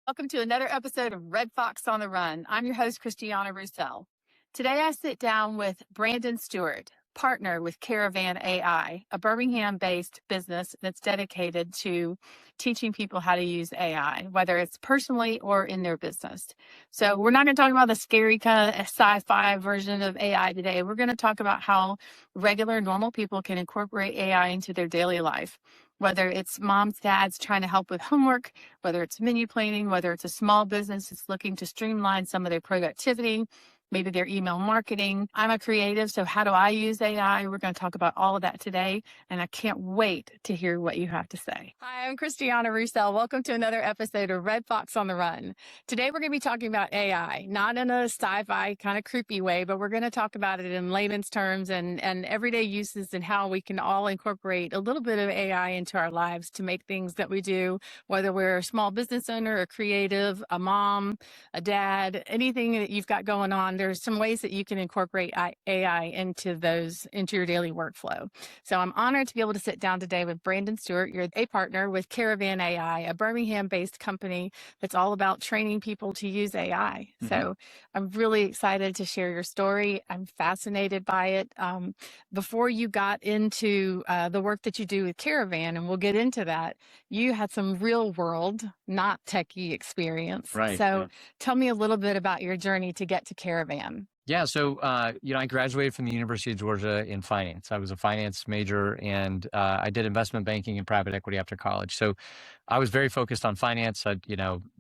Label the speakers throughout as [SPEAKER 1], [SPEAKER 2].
[SPEAKER 1] Welcome to another episode of Red Fox on the Run. I'm your host, Christiana Roussel. Today I sit down with Brandon Stewart, partner with Caravan AI, a Birmingham-based business that's dedicated to teaching people how to use AI, whether it's personally or in their business. So we're not going to talk about the scary kind of sci-fi version of AI today. We're going to talk about how regular, normal people can incorporate AI into their daily life. Whether it's moms, dads trying to help with homework, whether it's menu planning, whether it's a small business that's looking to streamline some of their productivity, maybe their email marketing. I'm a creative, so how do I use AI? We're going to talk about all of that today, and I can't wait to hear what you have to say. Hi, I'm Christiana Roussel. Welcome to another episode of Red Fox on the Run. Today we're going to be talking about AI, not in a sci-fi kind of creepy way, but we're going to talk about it in layman's terms and everyday uses and how we can all incorporate a little bit of AI into our lives to make things that we do, whether we're a small business owner, a creative, a mom, a dad, anything that you've got going on. There's some ways that you can incorporate AI into your daily workflow. So I'm honored to be able to sit down today with Brandon Stewart. You're a partner with Caravan AI, a Birmingham-based company that's all about training people to use AI. Mm-hmm. So I'm really excited to share your story. I'm fascinated by it. Before you got into the work that you do with Caravan, and we'll get into that, you had some real world, not techie experience. Right. So tell me a little bit about your journey to get to Caravan.
[SPEAKER 2] Yeah. So, I graduated from the University of Georgia in finance. I was a finance major and I did investment banking and private equity after college. So I was very focused on finance,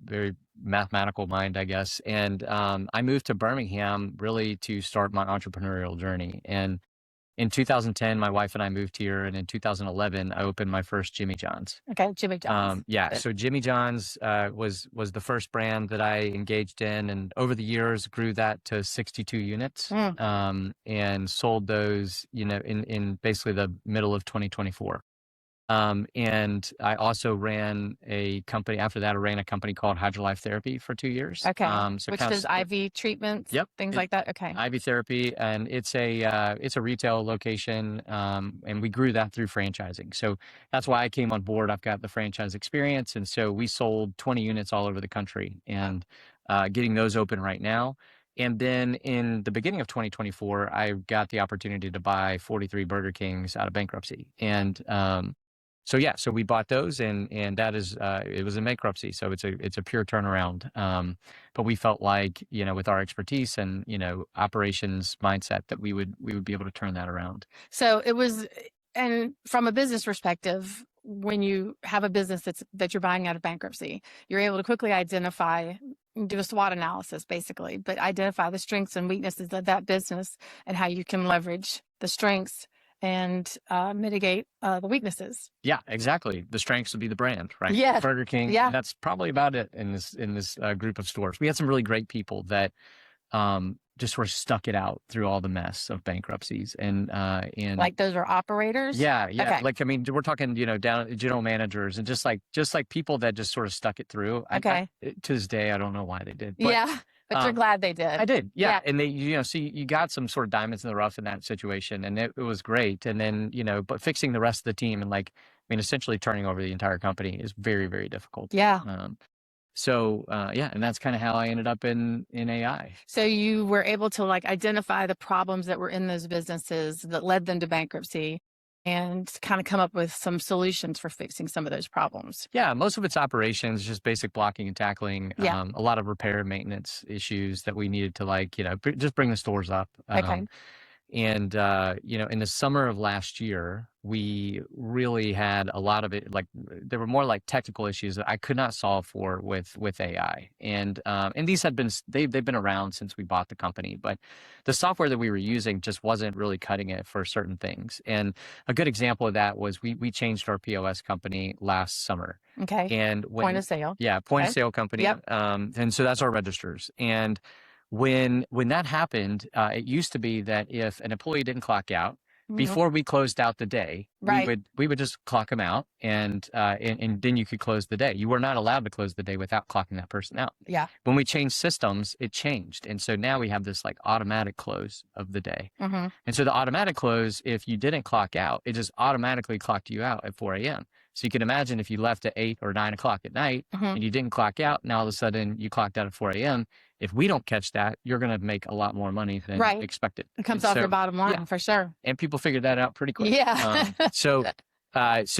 [SPEAKER 2] very mathematical mind, I guess. And I moved to Birmingham really to start my entrepreneurial journey. And in 2010, my wife and I moved here, and in 2011, I opened my first Jimmy John's.
[SPEAKER 1] Okay, Jimmy John's.
[SPEAKER 2] So Jimmy John's was the first brand that I engaged in, and over the years grew that to 62 units, and sold those, in basically the middle of 2024. And I also ran a company after that. I ran a company called Hydrolife Therapy for 2 years.
[SPEAKER 1] Okay. Which does IV treatments?
[SPEAKER 2] Yep.
[SPEAKER 1] Things like that. Okay.
[SPEAKER 2] IV therapy, and it's a retail location, and we grew that through franchising. So that's why I came on board. I've got the franchise experience, and so we sold 20 units all over the country, and getting those open right now. And then in the beginning of 2024, I got the opportunity to buy 43 Burger Kings out of bankruptcy, and so we bought those, and that is it was in bankruptcy, so it's a pure turnaround. But we felt like, with our expertise and operations mindset, that we would be able to turn that around.
[SPEAKER 1] So it was, and from a business perspective, when you have a business that you're buying out of bankruptcy, you're able to quickly identify, do a SWOT analysis basically, but identify the strengths and weaknesses of that business and how you can leverage the strengths and mitigate the weaknesses.
[SPEAKER 2] Yeah, exactly. The strengths would be the brand, right?
[SPEAKER 1] Yeah.
[SPEAKER 2] Burger King.
[SPEAKER 1] Yeah.
[SPEAKER 2] That's probably about it in this group of stores. We had some really great people that just sort of stuck it out through all the mess of bankruptcies, and
[SPEAKER 1] like those are operators.
[SPEAKER 2] Yeah.
[SPEAKER 1] Okay.
[SPEAKER 2] Like, I mean, we're talking, down general managers and just like people that just sort of stuck it through.
[SPEAKER 1] Okay.
[SPEAKER 2] To this day, I don't know why they did.
[SPEAKER 1] But, yeah. But you're glad they did.
[SPEAKER 2] I did. Yeah. And they, so you got some sort of diamonds in the rough in that situation, and it was great. And then, but fixing the rest of the team and essentially turning over the entire company is very, very difficult.
[SPEAKER 1] Yeah.
[SPEAKER 2] And that's kind of how I ended up in AI.
[SPEAKER 1] So you were able to identify the problems that were in those businesses that led them to bankruptcy, and kind of come up with some solutions for fixing some of those problems.
[SPEAKER 2] Yeah, most of it's operations, just basic blocking and tackling.
[SPEAKER 1] Yeah.
[SPEAKER 2] A lot of repair and maintenance issues that we needed to just bring the stores up.
[SPEAKER 1] Okay.
[SPEAKER 2] And, in the summer of last year, we really had a lot of it, there were more technical issues that I could not solve for with AI. And these they've been around since we bought the company, but the software that we were using just wasn't really cutting it for certain things. And a good example of that was we changed our POS company last summer.
[SPEAKER 1] Okay.
[SPEAKER 2] And
[SPEAKER 1] point of sale.
[SPEAKER 2] Yeah, point of sale company.
[SPEAKER 1] Yep.
[SPEAKER 2] And so that's our registers. And when that happened, it used to be that if an employee didn't clock out, before we closed out the day,
[SPEAKER 1] Right.
[SPEAKER 2] we would just clock them out, and then you could close the day. You were not allowed to close the day without clocking that person out.
[SPEAKER 1] Yeah.
[SPEAKER 2] When we changed systems, it changed, and so now we have this like automatic close of the day. And so the automatic close, if you didn't clock out, it just automatically clocked you out at 4 a.m. So you can imagine if you left at 8 or 9 o'clock at night and you didn't clock out, now all of a sudden you clocked out at 4 a.m. If we don't catch that, you're going to make a lot more money than expected.
[SPEAKER 1] It comes off your bottom line for sure.
[SPEAKER 2] And people figured that out pretty quick.
[SPEAKER 1] Yeah.
[SPEAKER 2] So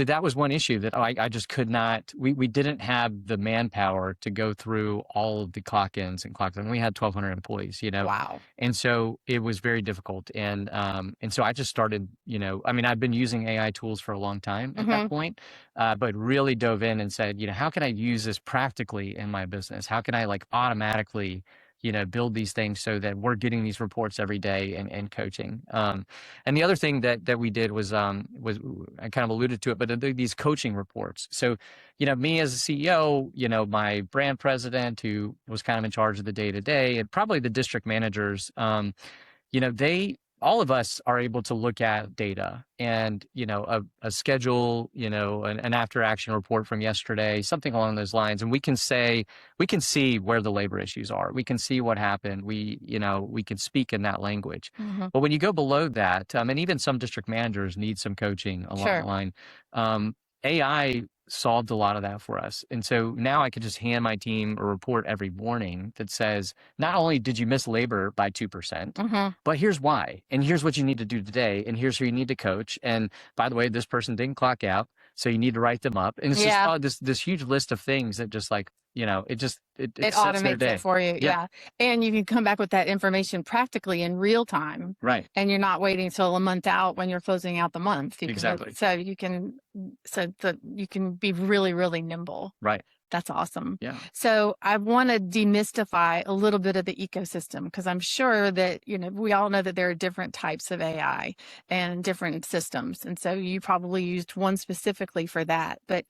[SPEAKER 2] that was one issue that I just could not, we didn't have the manpower to go through all of the clock ins and clock outs. We had 1,200 employees,
[SPEAKER 1] Wow.
[SPEAKER 2] And so it was very difficult. And so I just started, I've been using AI tools for a long time at that point, but really dove in and said, how can I use this practically in my business? How can I like automatically build these things so that we're getting these reports every day and coaching. And the other thing that we did was I kind of alluded to it, but these coaching reports. So, me as a CEO, my brand president who was kind of in charge of the day to day, and probably the district managers, all of us are able to look at data and, a schedule, an after action report from yesterday, something along those lines. And we can see where the labor issues are. We can see what happened. We can speak in that language. But when you go below that, and even some district managers need some coaching along the line, AI solved a lot of that for us. And so now I could just hand my team a report every morning that says, not only did you miss labor by 2%, but here's why, and here's what you need to do today, and here's who you need to coach. And by the way, this person didn't clock out, so you need to write them up. And it's just this huge list of things that just like, it
[SPEAKER 1] automates it for you. Yeah. And you can come back with that information practically in real time.
[SPEAKER 2] Right.
[SPEAKER 1] And you're not waiting till a month out when you're closing out the month.
[SPEAKER 2] Exactly.
[SPEAKER 1] So you can be really, really nimble.
[SPEAKER 2] Right.
[SPEAKER 1] That's awesome.
[SPEAKER 2] Yeah.
[SPEAKER 1] So I want to demystify a little bit of the ecosystem, because I'm sure that, we all know that there are different types of AI and different systems. And so you probably used one specifically for that. But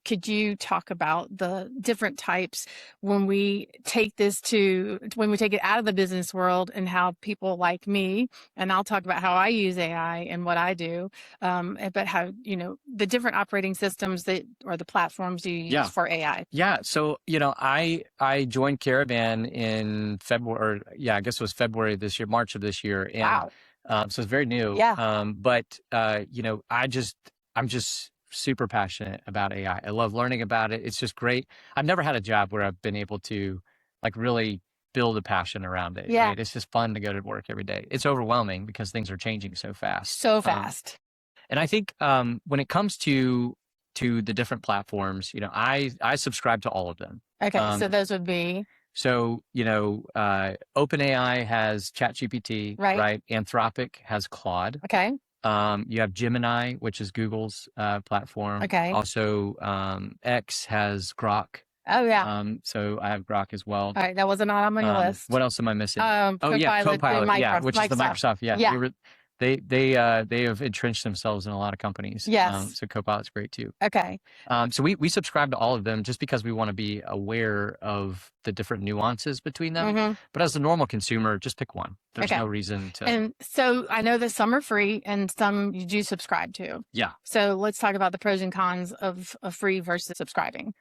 [SPEAKER 1] could you talk about the different types when we take it out of the business world, and how people like me, and I'll talk about how I use AI and what I do, but how, the different operating systems or the platforms you use for AI.
[SPEAKER 2] Yeah. So, I joined Caravan in February, I guess it was February this year, March of this year. And,
[SPEAKER 1] wow.
[SPEAKER 2] So it's very new.
[SPEAKER 1] Yeah.
[SPEAKER 2] But, I'm just super passionate about AI. I love learning about it. It's just great. I've never had a job where I've been able to like really build a passion around it.
[SPEAKER 1] Yeah.
[SPEAKER 2] Right? It's just fun to go to work every day. It's overwhelming because things are changing so fast.
[SPEAKER 1] So fast.
[SPEAKER 2] And I think when it comes to the different platforms, I subscribe to all of them.
[SPEAKER 1] Okay, so those would be.
[SPEAKER 2] So, OpenAI has ChatGPT, right? Anthropic has Claude.
[SPEAKER 1] Okay.
[SPEAKER 2] You have Gemini, which is Google's platform.
[SPEAKER 1] Okay.
[SPEAKER 2] Also, X has Grok.
[SPEAKER 1] Oh yeah.
[SPEAKER 2] So I have Grok as well.
[SPEAKER 1] All right, that wasn't on my list.
[SPEAKER 2] What else am I missing?
[SPEAKER 1] Copilot,
[SPEAKER 2] which is the Microsoft.
[SPEAKER 1] Yeah.
[SPEAKER 2] They have entrenched themselves in a lot of companies.
[SPEAKER 1] Yes.
[SPEAKER 2] So Copilot's great too.
[SPEAKER 1] Okay.
[SPEAKER 2] So we subscribe to all of them just because we want to be aware of the different nuances between them. But as a normal consumer, just pick one. There's no reason to.
[SPEAKER 1] And so I know that some are free and some you do subscribe to.
[SPEAKER 2] Yeah.
[SPEAKER 1] So let's talk about the pros and cons of free versus subscribing.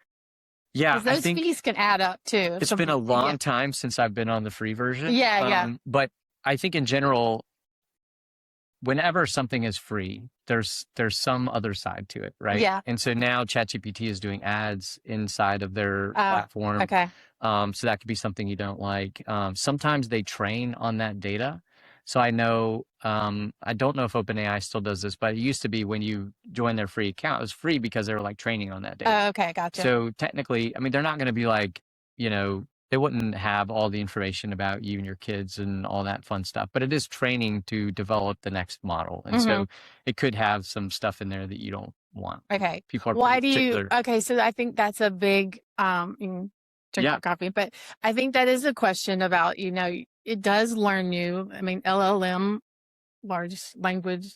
[SPEAKER 2] Yeah,
[SPEAKER 1] those fees can add up too.
[SPEAKER 2] It's been a long time since I've been on the free version.
[SPEAKER 1] Yeah.
[SPEAKER 2] But I think in general, whenever something is free, there's some other side to it, right?
[SPEAKER 1] Yeah.
[SPEAKER 2] And so now ChatGPT is doing ads inside of their platform.
[SPEAKER 1] Okay.
[SPEAKER 2] So that could be something you don't like. Sometimes they train on that data. So I know, I don't know if OpenAI still does this, but it used to be when you join their free account, it was free because they were like training on that data.
[SPEAKER 1] Okay, gotcha.
[SPEAKER 2] So technically, they're not going to be like, they wouldn't have all the information about you and your kids and all that fun stuff, but it is training to develop the next model. And so it could have some stuff in there that you don't want.
[SPEAKER 1] Okay.
[SPEAKER 2] People are
[SPEAKER 1] okay. So I think that's a big, drink your coffee, but I think that is a question about, it does learn you. LLM, large language,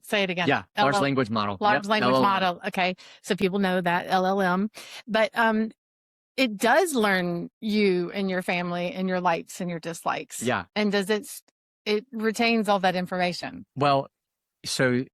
[SPEAKER 1] say it again.
[SPEAKER 2] Yeah. Large language model.
[SPEAKER 1] Large language model. Okay. So people know that LLM, but, it does learn you and your family and your likes and your dislikes.
[SPEAKER 2] Yeah.
[SPEAKER 1] And does it retains all that information?
[SPEAKER 2] Well, So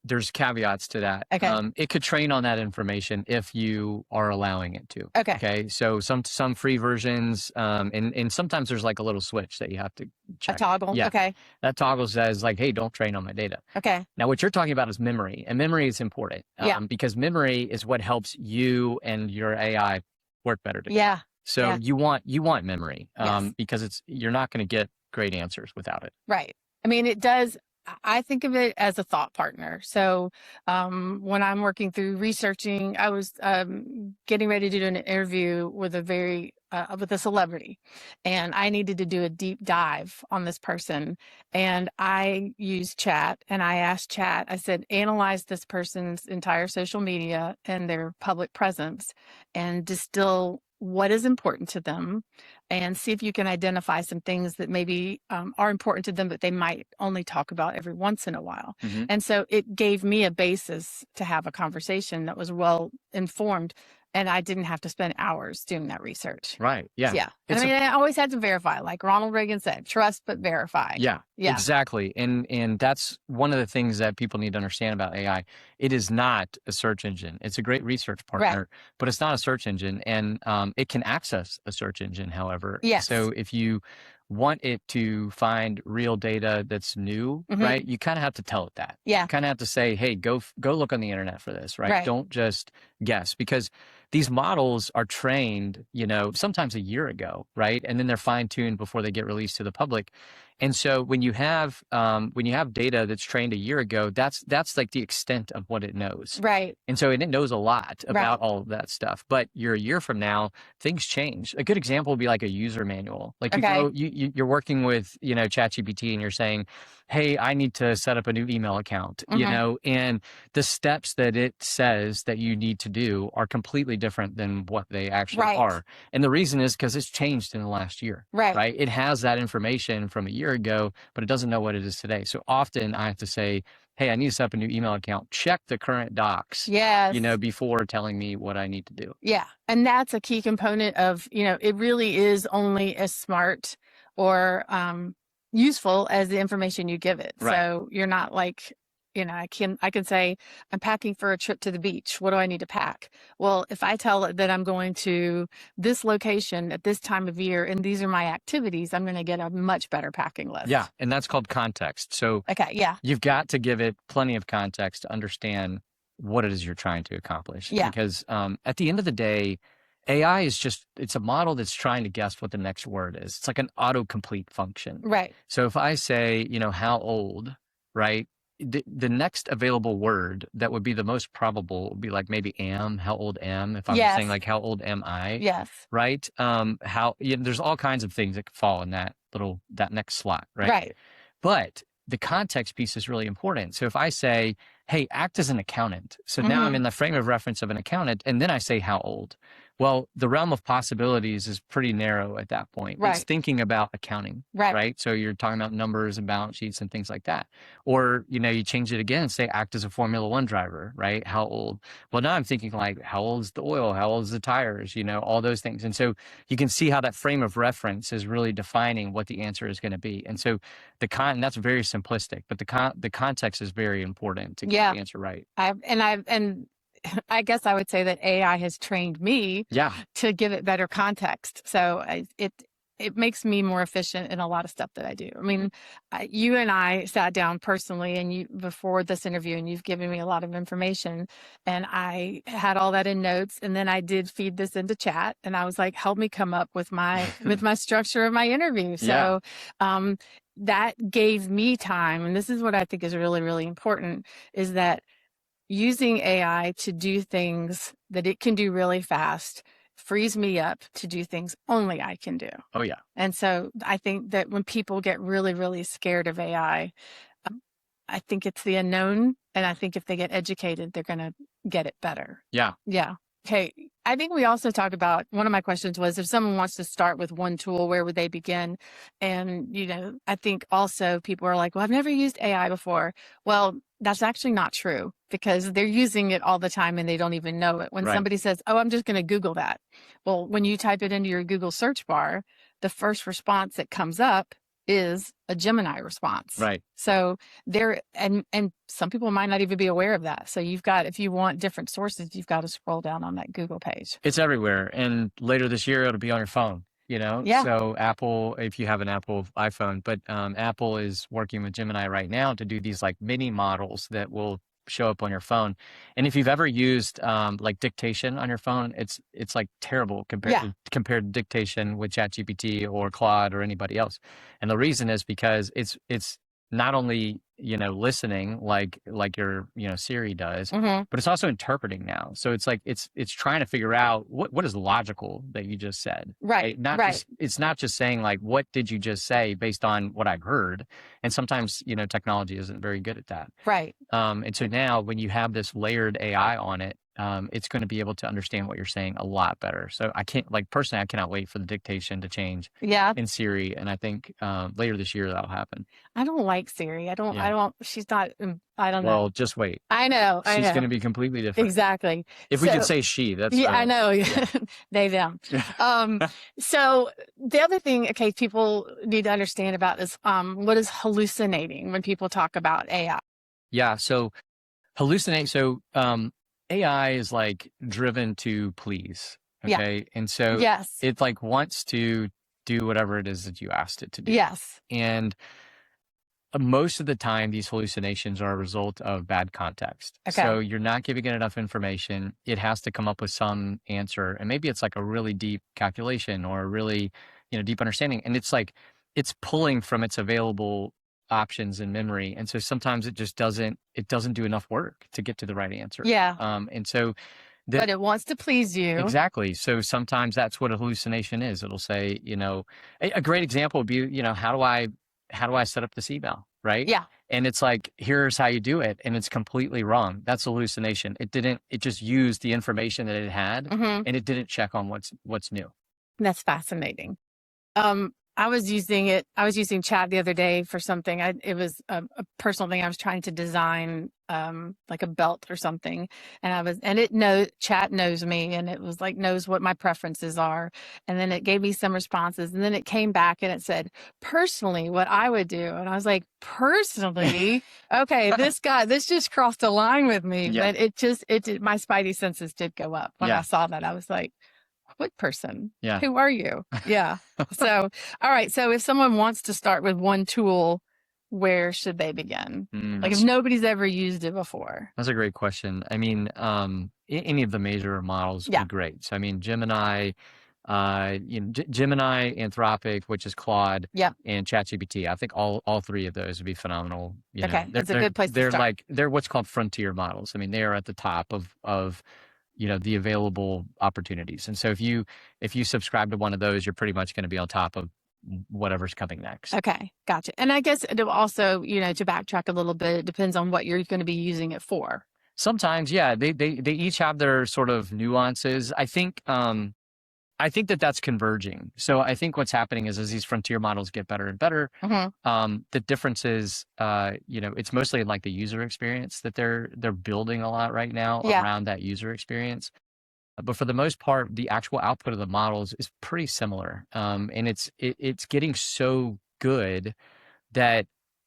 [SPEAKER 2] there's caveats to that.
[SPEAKER 1] Okay.
[SPEAKER 2] It could train on that information if you are allowing it to.
[SPEAKER 1] Okay.
[SPEAKER 2] Okay. So some free versions, and sometimes there's like a little switch that you have to check.
[SPEAKER 1] A toggle.
[SPEAKER 2] Yeah.
[SPEAKER 1] Okay.
[SPEAKER 2] That toggle says like, hey, don't train on my data.
[SPEAKER 1] Okay.
[SPEAKER 2] Now, what you're talking about is memory, and memory is important.
[SPEAKER 1] Yeah.
[SPEAKER 2] Because memory is what helps you and your AI work better together.
[SPEAKER 1] Yeah.
[SPEAKER 2] So
[SPEAKER 1] Yeah.
[SPEAKER 2] you want memory,
[SPEAKER 1] Yes.
[SPEAKER 2] because you're not going to get great answers without it.
[SPEAKER 1] Right. I mean, it does. I think of it as a thought partner. So when I'm working through researching, I was getting ready to do an interview with with a celebrity, and I needed to do a deep dive on this person. And I used chat, and I asked chat, I said, analyze this person's entire social media and their public presence and distill what is important to them, and see if you can identify some things that maybe are important to them, but they might only talk about every once in a while.
[SPEAKER 2] Mhm.
[SPEAKER 1] And so it gave me a basis to have a conversation that was well informed, and I didn't have to spend hours doing that research.
[SPEAKER 2] Right. Yeah.
[SPEAKER 1] Yeah. And I mean, I always had to verify, like Ronald Reagan said, trust but verify.
[SPEAKER 2] Yeah,
[SPEAKER 1] Yeah.
[SPEAKER 2] exactly. And that's one of the things that people need to understand about AI. It is not a search engine. It's a great research partner, but it's not a search engine. And it can access a search engine, however.
[SPEAKER 1] Yes.
[SPEAKER 2] So if you want it to find real data that's new, right, you kind of have to tell it that.
[SPEAKER 1] Yeah.
[SPEAKER 2] You kind of have to say, hey, go look on the internet for this, right? Don't just guess, because these models are trained, sometimes a year ago, right? And then they're fine-tuned before they get released to the public. And so when you have data that's trained a year ago, that's like the extent of what it knows.
[SPEAKER 1] Right.
[SPEAKER 2] And so it knows a lot about all of that stuff. But you're a year from now, things change. A good example would be like a user manual. Like you're working with, ChatGPT, and you're saying, hey, I need to set up a new email account, and the steps that it says that you need to do are completely different than what they actually are. And the reason is because it's changed in the last year, right? It has that information from a year ago, but it doesn't know what it is today. So often I have to say, hey, I need to set up a new email account, check the current docs, before telling me what I need to do. Yeah.
[SPEAKER 1] And that's a key component of, it really is only as smart or useful as the information you give it.
[SPEAKER 2] Right.
[SPEAKER 1] So you're not like, I can say, I'm packing for a trip to the beach. What do I need to pack? Well, if I tell it that I'm going to this location at this time of year and these are my activities, I'm going to get a much better packing list.
[SPEAKER 2] Yeah. And that's called context. So you've got to give it plenty of context to understand what it is you're trying to accomplish.
[SPEAKER 1] Yeah.
[SPEAKER 2] Because at the end of the day, AI is it's a model that's trying to guess what the next word is. It's like an autocomplete function.
[SPEAKER 1] Right.
[SPEAKER 2] So if I say, how old, right? The next available word that would be the most probable would be like maybe how old am, if I'm saying like, how old am I?
[SPEAKER 1] Yes.
[SPEAKER 2] Right. There's all kinds of things that could fall in that next slot. Right.
[SPEAKER 1] Right.
[SPEAKER 2] But the context piece is really important. So if I say, hey, act as an accountant. So now I'm in the frame of reference of an accountant, and then I say how old. Well, the realm of possibilities is pretty narrow at that point.
[SPEAKER 1] Right.
[SPEAKER 2] It's thinking about accounting, right? So you're talking about numbers and balance sheets and things like that. Or, you change it again and say act as a Formula One driver, right? How old? Well, now I'm thinking like, how old is the oil? How old is the tires? All those things. And so you can see how that frame of reference is really defining what the answer is going to be. And so that's very simplistic, but the context is very important to get the answer right.
[SPEAKER 1] I guess I would say that AI has trained me to give it better context. So it makes me more efficient in a lot of stuff that I do. I mean, you and I sat down personally before this interview, and you've given me a lot of information, and I had all that in notes, and then I did feed this into chat, and I was like, help me come up with my structure of my interview. So that gave me time. And this is what I think is really, really important, is that using AI to do things that it can do really fast frees me up to do things only I can do.
[SPEAKER 2] Oh, yeah.
[SPEAKER 1] And so I think that when people get really, really scared of AI, I think it's the unknown. And I think if they get educated, they're going to get it better.
[SPEAKER 2] Yeah.
[SPEAKER 1] Yeah. Okay. I think we also talked about, one of my questions was, if someone wants to start with one tool, where would they begin? And, I think also people are like, well, I've never used AI before. Well, that's actually not true, because they're using it all the time and they don't even know it. When somebody says, oh, I'm just going to Google that. Well, when you type it into your Google search bar, the first response that comes up is a Gemini response.
[SPEAKER 2] Right.
[SPEAKER 1] So there, and some people might not even be aware of that. So you've got, if you want different sources, you've got to scroll down on that Google page.
[SPEAKER 2] It's everywhere. And later this year, it'll be on your phone, you know?
[SPEAKER 1] Yeah.
[SPEAKER 2] So Apple, if you have an Apple iPhone, but Apple is working with Gemini right now to do these like mini models that will show up on your phone. And if you've ever used like dictation on your phone, it's like terrible compared to dictation with ChatGPT or Claude or anybody else. And the reason is because it's not only, you know, listening like your, you know, Siri does, but it's also interpreting now. So it's like it's trying to figure out what is logical that you just said.
[SPEAKER 1] Right.
[SPEAKER 2] Just, it's not just saying like, what did you just say based on what I've heard? And sometimes, you know, technology isn't very good at that.
[SPEAKER 1] Right.
[SPEAKER 2] And so now when you have this layered AI on it, it's going to be able to understand what you're saying a lot better. So I can't, like, personally, I cannot wait for the dictation to change in Siri. And I think later this year that'll happen.
[SPEAKER 1] I don't like Siri. I don't, she's not, I don't know.
[SPEAKER 2] Well, just wait.
[SPEAKER 1] I know.
[SPEAKER 2] She's going to be completely different.
[SPEAKER 1] Exactly.
[SPEAKER 2] If we could say she, that's.
[SPEAKER 1] Yeah, I know. They, them. So the other thing, okay, people need to understand about is what is hallucinating when people talk about AI?
[SPEAKER 2] Yeah. So hallucinate. So AI is like driven to please. Okay. And so it like wants to do whatever it is that you asked it to do.
[SPEAKER 1] Yes.
[SPEAKER 2] And most of the time, these hallucinations are a result of bad context.
[SPEAKER 1] Okay.
[SPEAKER 2] So you're not giving it enough information. It has to come up with some answer. And maybe it's like a really deep calculation or a really, you know, deep understanding. And it's like, it's pulling from its available options in memory. And so sometimes it just doesn't do enough work to get to the right answer.
[SPEAKER 1] Yeah.
[SPEAKER 2] And so
[SPEAKER 1] but it wants to please you.
[SPEAKER 2] Exactly. So sometimes that's what a hallucination is. It'll say, you know, a great example would be, you know, how do I set up this email? Right.
[SPEAKER 1] Yeah.
[SPEAKER 2] And it's like, here's how you do it. And it's completely wrong. That's a hallucination. It just used the information that it had and it didn't check on what's new.
[SPEAKER 1] That's fascinating. I was using chat the other day for something. It was a personal thing. I was trying to design like a belt or something, and chat knows me, and it was like knows what my preferences are, and then it gave me some responses, and then it came back and it said personally what I would do, and I was like, personally, okay, this just crossed a line with me, but my spidey senses did go up when I saw that. I was like, what person?
[SPEAKER 2] Yeah.
[SPEAKER 1] Who are you? Yeah. So, all right. So if someone wants to start with one tool, where should they begin? Like if nobody's ever used it before.
[SPEAKER 2] That's a great question. I mean, any of the major models would be great. So, I mean, Gemini, Gemini, Anthropic, which is Claude, and ChatGPT. I think all three of those would be phenomenal. You know,
[SPEAKER 1] that's a good place to start.
[SPEAKER 2] They're what's called frontier models. I mean, they are at the top of you know, the available opportunities. And so if you subscribe to one of those, you're pretty much going to be on top of whatever's coming next.
[SPEAKER 1] Okay. Gotcha. And I guess it also, you know, to backtrack a little bit, it depends on what you're going to be using it for.
[SPEAKER 2] Sometimes, yeah, they each have their sort of nuances. I think that's converging. So I think what's happening is as these frontier models get better and better, the difference is, you know, it's mostly in like the user experience that they're building a lot right now around that user experience. But for the most part, the actual output of the models is pretty similar. And it's getting so good that,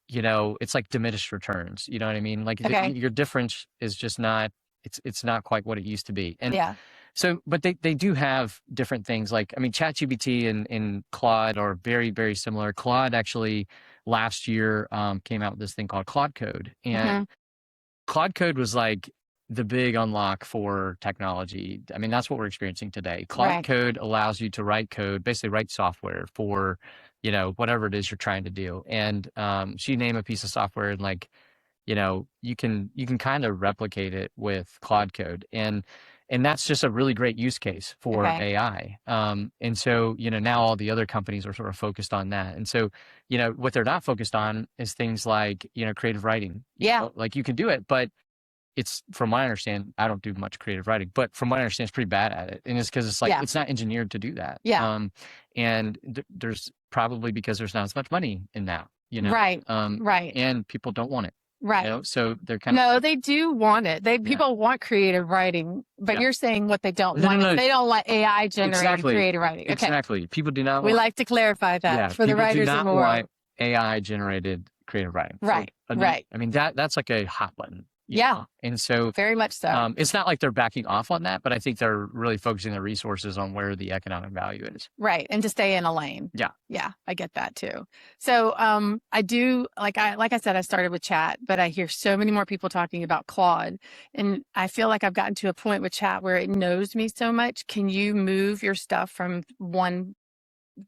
[SPEAKER 2] you know, it's like diminished returns. You know what I mean? Like your difference is just not, it's not quite what it used to be. And so, but they do have different things. Like, I mean, ChatGPT and Claude are very, very similar. Claude actually last year came out with this thing called Claude Code. And Claude Code was like the big unlock for technology. I mean, that's what we're experiencing today. Claude Code allows you to write code, basically write software for, you know, whatever it is you're trying to do. And so you name a piece of software and like, you know, you can kind of replicate it with Claude Code. And that's just a really great use case for AI. And so, you know, now all the other companies are sort of focused on that. And so, you know, what they're not focused on is things like, you know, creative writing.
[SPEAKER 1] Yeah.
[SPEAKER 2] Like you can do it, but it's, from what I understand, I don't do much creative writing, but from what I understand, it's pretty bad at it. And it's because it's like, it's not engineered to do that.
[SPEAKER 1] Yeah.
[SPEAKER 2] And there's probably because there's not as much money in that, you know?
[SPEAKER 1] Right.
[SPEAKER 2] And people don't want it.
[SPEAKER 1] Right.
[SPEAKER 2] You know? So they're kind of.
[SPEAKER 1] No, they do want it. People want creative writing, but you're saying what they don't want. No. They don't want AI generated creative writing. Okay.
[SPEAKER 2] Exactly. People do not.
[SPEAKER 1] We like to clarify that for the writers in the world.
[SPEAKER 2] AI generated creative writing.
[SPEAKER 1] Right.
[SPEAKER 2] So,
[SPEAKER 1] Right.
[SPEAKER 2] I mean, that's like a hot button.
[SPEAKER 1] Yeah.
[SPEAKER 2] And so
[SPEAKER 1] very much so.
[SPEAKER 2] it's not like they're backing off on that, but I think they're really focusing their resources on where the economic value is.
[SPEAKER 1] Right. And to stay in a lane.
[SPEAKER 2] Yeah.
[SPEAKER 1] Yeah. I get that too. So, I do, like I said, I started with chat, but I hear so many more people talking about Claude, and I feel like I've gotten to a point with chat where it knows me so much. Can you move your stuff from one,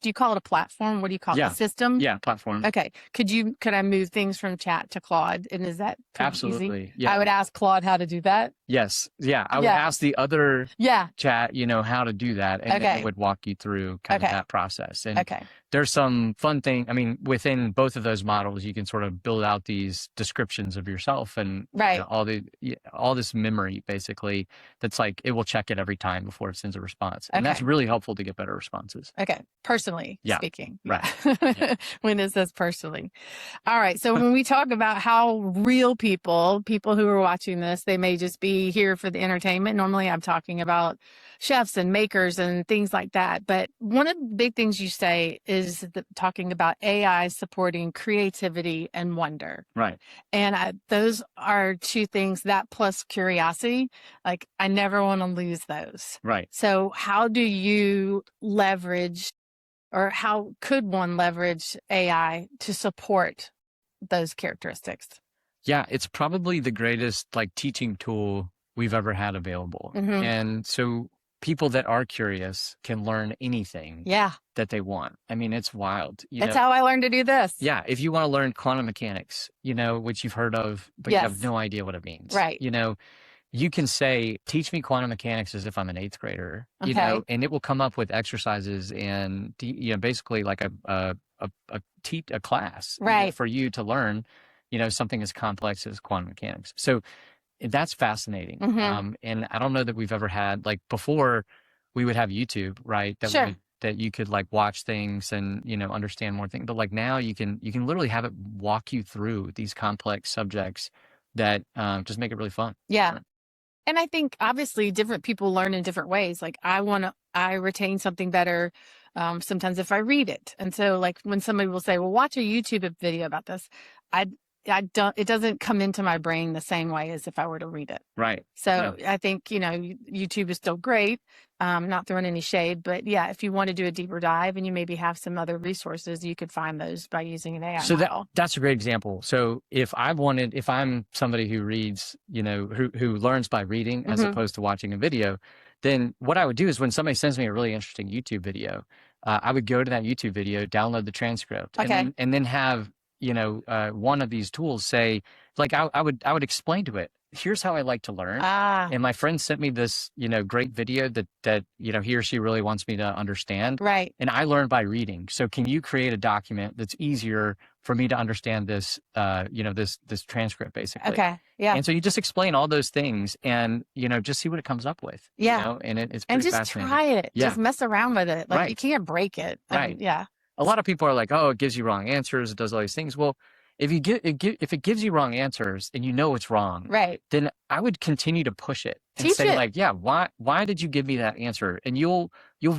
[SPEAKER 1] do you call it a platform? What do you call it?
[SPEAKER 2] Yeah.
[SPEAKER 1] A system?
[SPEAKER 2] Yeah. Platform.
[SPEAKER 1] Okay. Could I move things from chat to Claude? And is that pretty
[SPEAKER 2] Absolutely.
[SPEAKER 1] easy?
[SPEAKER 2] Yeah.
[SPEAKER 1] I would ask Claude how to do that.
[SPEAKER 2] Yes. Yeah. I would
[SPEAKER 1] Yeah.
[SPEAKER 2] ask the other
[SPEAKER 1] Yeah.
[SPEAKER 2] chat, how to do that. And then
[SPEAKER 1] Okay.
[SPEAKER 2] it would walk you through kind of
[SPEAKER 1] Okay.
[SPEAKER 2] that process. And
[SPEAKER 1] Okay.
[SPEAKER 2] there's some fun thing. I mean, within both of those models, you can sort of build out these descriptions of yourself and
[SPEAKER 1] Right.
[SPEAKER 2] all this memory, basically, that's like, it will check it every time before it sends a response. And that's
[SPEAKER 1] Okay.
[SPEAKER 2] really helpful to get better responses.
[SPEAKER 1] Okay. Personally
[SPEAKER 2] Yeah.
[SPEAKER 1] speaking.
[SPEAKER 2] Right.
[SPEAKER 1] Yeah. When it says personally. All right. So when we talk about how real people who are watching this, they may just be here for the entertainment. Normally I'm talking about chefs and makers and things like that. But one of the big things you say is talking about AI supporting creativity and wonder.
[SPEAKER 2] Right.
[SPEAKER 1] And those are two things, that plus curiosity. Like, I never want to lose those.
[SPEAKER 2] Right.
[SPEAKER 1] So how do you leverage, or how could one leverage AI to support those characteristics?
[SPEAKER 2] Yeah, it's probably the greatest teaching tool we've ever had available.
[SPEAKER 1] Mhm.
[SPEAKER 2] And so people that are curious can learn anything
[SPEAKER 1] Yeah.
[SPEAKER 2] that they want. I mean, it's wild.
[SPEAKER 1] That's how I learned to do this.
[SPEAKER 2] Yeah, if you want to learn quantum mechanics, which you've heard of, but you have
[SPEAKER 1] Yes.
[SPEAKER 2] no idea what it means.
[SPEAKER 1] Right.
[SPEAKER 2] You can say, teach me quantum mechanics as if I'm an 8th grader,
[SPEAKER 1] Okay.
[SPEAKER 2] and it will come up with exercises and, basically like a class
[SPEAKER 1] Right.
[SPEAKER 2] for you to learn, something as complex as quantum mechanics. So that's fascinating.
[SPEAKER 1] Mhm.
[SPEAKER 2] And I don't know that we've ever had, before we would have YouTube, right?
[SPEAKER 1] Sure.
[SPEAKER 2] That you could watch things and, understand more things. But now you can literally have it walk you through these complex subjects that just make it really fun.
[SPEAKER 1] Yeah. And I think obviously different people learn in different ways. Like, I retain something better sometimes if I read it. And so when somebody will say, well, watch a YouTube video about this, it doesn't come into my brain the same way as if I were to read it.
[SPEAKER 2] Right.
[SPEAKER 1] So I think, YouTube is still great. Not throwing any shade, but yeah, if you want to do a deeper dive and you maybe have some other resources, you could find those by using an AI model.
[SPEAKER 2] That's a great example. So if I'm somebody who reads, who learns by reading as opposed to watching a video, then what I would do is when somebody sends me a really interesting YouTube video, I would go to that YouTube video, download the transcript,
[SPEAKER 1] Okay.
[SPEAKER 2] and then have one of these tools say, I would explain to it, here's how I like to learn. And my friend sent me this, great video that he or she really wants me to understand.
[SPEAKER 1] Right.
[SPEAKER 2] And I learned by reading. So can you create a document that's easier for me to understand this, this transcript, basically?
[SPEAKER 1] Okay. Yeah.
[SPEAKER 2] And so you just explain all those things and, just see what it comes up with.
[SPEAKER 1] Yeah.
[SPEAKER 2] And it's pretty
[SPEAKER 1] and just
[SPEAKER 2] fascinating.
[SPEAKER 1] try it.
[SPEAKER 2] Yeah.
[SPEAKER 1] Just mess around with it.
[SPEAKER 2] Right.
[SPEAKER 1] You can't break it.
[SPEAKER 2] Right.
[SPEAKER 1] Yeah.
[SPEAKER 2] A lot of people are like, oh, it gives you wrong answers. It does all these things. Well, if it gives you wrong answers and it's wrong,
[SPEAKER 1] right,
[SPEAKER 2] then I would continue to push it and
[SPEAKER 1] Teach
[SPEAKER 2] say
[SPEAKER 1] it.
[SPEAKER 2] yeah, why did you give me that answer? And you'll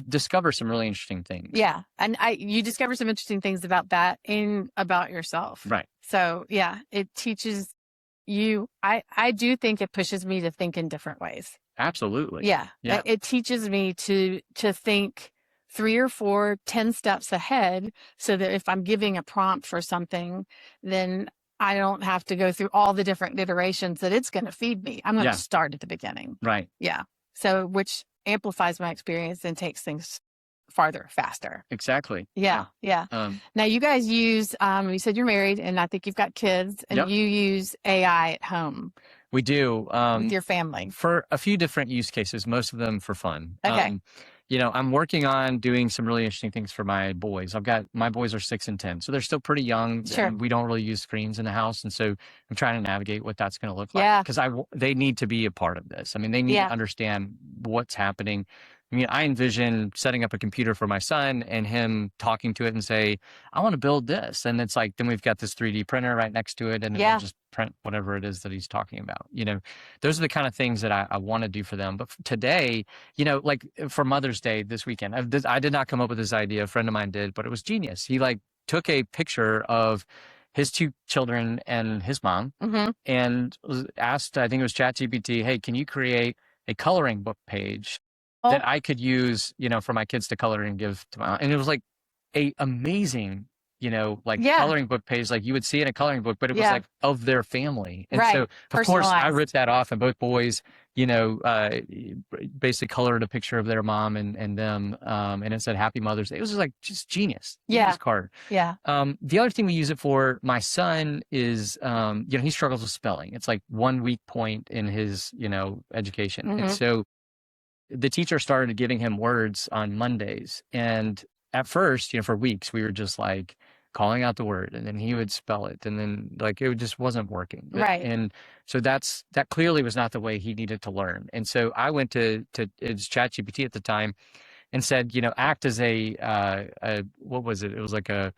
[SPEAKER 2] discover some really interesting things.
[SPEAKER 1] Yeah. And you discover some interesting things about that and about yourself.
[SPEAKER 2] Right.
[SPEAKER 1] So yeah, it teaches you, I do think it pushes me to think in different ways.
[SPEAKER 2] Absolutely.
[SPEAKER 1] Yeah.
[SPEAKER 2] Yeah.
[SPEAKER 1] It teaches me to think 3 or 4, 10 steps ahead, so that if I'm giving a prompt for something, then I don't have to go through all the different iterations that it's going to feed me. I'm going to start at the beginning.
[SPEAKER 2] Right.
[SPEAKER 1] Yeah. So, which amplifies my experience and takes things farther, faster.
[SPEAKER 2] Exactly.
[SPEAKER 1] Yeah. Now you guys use, you said you're married and I think you've got kids, and you use AI at home.
[SPEAKER 2] We do.
[SPEAKER 1] With your family.
[SPEAKER 2] For a few different use cases, most of them for fun.
[SPEAKER 1] Okay.
[SPEAKER 2] I'm working on doing some really interesting things for my boys. My boys are 6 and 10, so they're still pretty young.
[SPEAKER 1] Sure.
[SPEAKER 2] And we don't really use screens in the house. And so I'm trying to navigate what that's going to look like.
[SPEAKER 1] Yeah.
[SPEAKER 2] Because they need to be a part of this. I mean, they need to understand what's happening. I mean, I envision setting up a computer for my son and him talking to it and say, I want to build this. And it's then we've got this 3D printer right next to it, and it'll just print whatever it is that he's talking about. Those are the kind of things that I want to do for them. But today, for Mother's Day this weekend, I did not come up with this idea. A friend of mine did, but it was genius. He took a picture of his 2 children and his mom and asked, I think it was ChatGPT, hey, can you create a coloring book page that I could use, for my kids to color and give to my, and it was like a amazing, coloring book page, like you would see in a coloring book, but it was like of their family. And so of course I ripped that off, and both boys, basically colored a picture of their mom and them. And it said Happy Mother's Day. It was just genius. Genius card. The other thing we use it for, my son is, he struggles with spelling. It's like one weak point in his, education. And so the teacher started giving him words on Mondays. And at first, for weeks, we were just like calling out the word, and then he would spell it, and then like it just wasn't working. And so that clearly was not the way he needed to learn. And so I went to it's ChatGPT at the time and said, act as a what was it? It was like a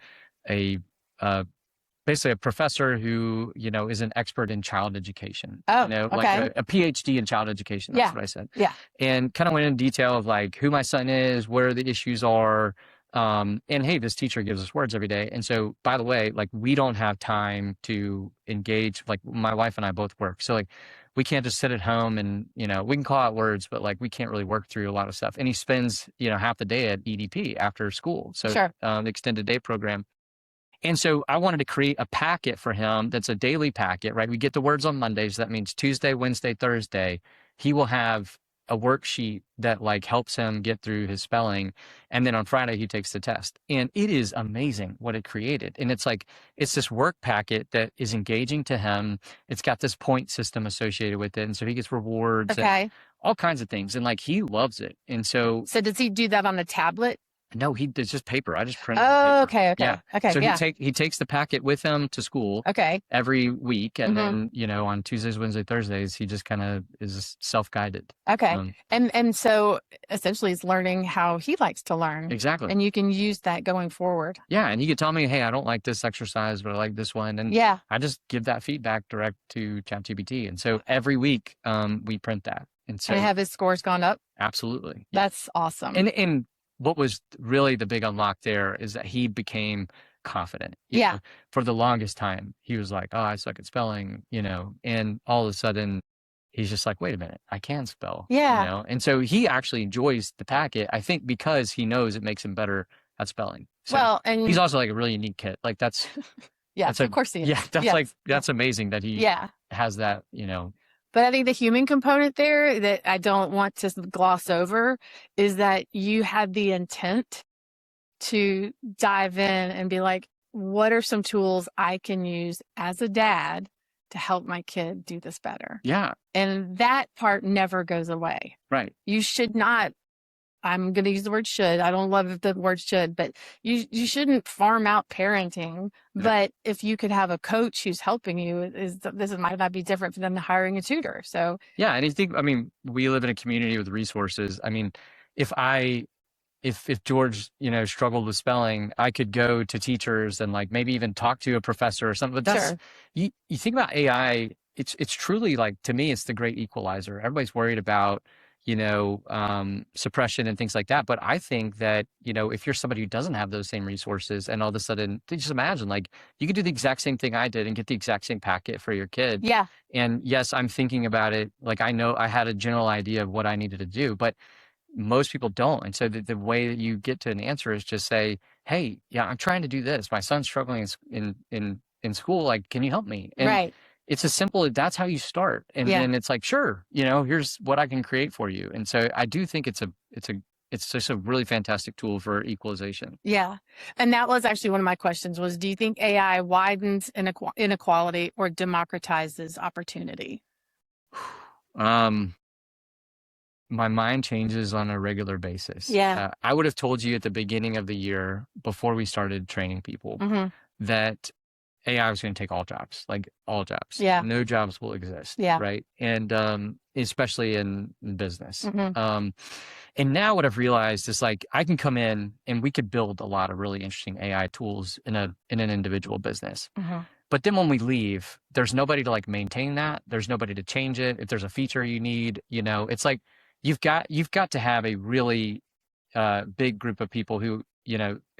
[SPEAKER 2] basically a professor who, is an expert in child education. Like a PhD in child education. That's what I said. And kind of went in detail of like who my son is, where the issues are. And hey, this teacher gives us words every day. And so, by the way, like we don't have time to engage. Like my wife and I both work. So like we can't just sit at home and, we can call out words, but like we can't really work through a lot of stuff. And he spends, half the day at EDP after school. So the extended day program. And so I wanted to create a packet for him that's a daily packet, right? We get the words on Mondays. That means Tuesday, Wednesday, Thursday, he will have a worksheet that like helps him get through his spelling. And then on Friday, he takes the test. And it is amazing what it created. And it's like, it's this work packet that is engaging to him. It's got this point system associated with it. And so he gets rewards and all kinds of things. And like, he loves it. And so
[SPEAKER 1] does he do that on the tablet?
[SPEAKER 2] No, it's just paper. I just printed
[SPEAKER 1] paper. Okay.
[SPEAKER 2] So he takes the packet with him to school every week. And then, on Tuesdays, Wednesdays, Thursdays, he just kind of is self-guided.
[SPEAKER 1] And so essentially he's learning how he likes to learn.
[SPEAKER 2] Exactly.
[SPEAKER 1] And you can use that going forward.
[SPEAKER 2] Yeah. And he could tell me, hey, I don't like this exercise, but I like this one. And I just give that feedback direct to ChatGPT. And so every week we print that. And so
[SPEAKER 1] have his scores gone up?
[SPEAKER 2] Absolutely.
[SPEAKER 1] That's awesome.
[SPEAKER 2] And what was really the big unlock there is that he became confident. You know, for the longest time, he was like, oh, I suck at spelling, and all of a sudden he's just like, wait a minute, I can spell. And so he actually enjoys the packet, I think, because he knows it makes him better at spelling. So and he's also like a really unique kid. Like that's,
[SPEAKER 1] of course he is.
[SPEAKER 2] Yeah. That's that's amazing that he has that,
[SPEAKER 1] But I think the human component there that I don't want to gloss over is that you had the intent to dive in and be like, what are some tools I can use as a dad to help my kid do this better?
[SPEAKER 2] Yeah.
[SPEAKER 1] And that part never goes away.
[SPEAKER 2] Right.
[SPEAKER 1] You should not, I'm going to use the word should. I don't love the word should, but you shouldn't farm out parenting. No. But if you could have a coach who's helping you, this might not be different than hiring a tutor. So
[SPEAKER 2] yeah, and I think, we live in a community with resources. If George, struggled with spelling, I could go to teachers and like maybe even talk to a professor or something. But that's you think about AI, it's truly like, to me, it's the great equalizer. Everybody's worried about suppression and things like that. But I think that, if you're somebody who doesn't have those same resources and all of a sudden, just imagine, like, you could do the exact same thing I did and get the exact same packet for your kid.
[SPEAKER 1] Yeah.
[SPEAKER 2] And yes, I'm thinking about it. Like, I know I had a general idea of what I needed to do, but most people don't. And so the way that you get to an answer is just say, hey, yeah, I'm trying to do this. My son's struggling in school. Like, can you help me? And it's as simple, that's how you start. And then it's like, sure, here's what I can create for you. And so I do think it's just a really fantastic tool for equalization.
[SPEAKER 1] Yeah. And that was actually one of my questions was, do you think AI widens inequality or democratizes opportunity?
[SPEAKER 2] My mind changes on a regular basis.
[SPEAKER 1] Yeah.
[SPEAKER 2] I would have told you at the beginning of the year, before we started training people, that AI was going to take all jobs, like all jobs.
[SPEAKER 1] Yeah.
[SPEAKER 2] No jobs will exist.
[SPEAKER 1] Yeah.
[SPEAKER 2] Right. And especially in business. And now what I've realized is like, I can come in and we could build a lot of really interesting AI tools in an individual business. But then when we leave, there's nobody to like maintain that. There's nobody to change it. If there's a feature you need, it's like, you've got to have a really big group of people who,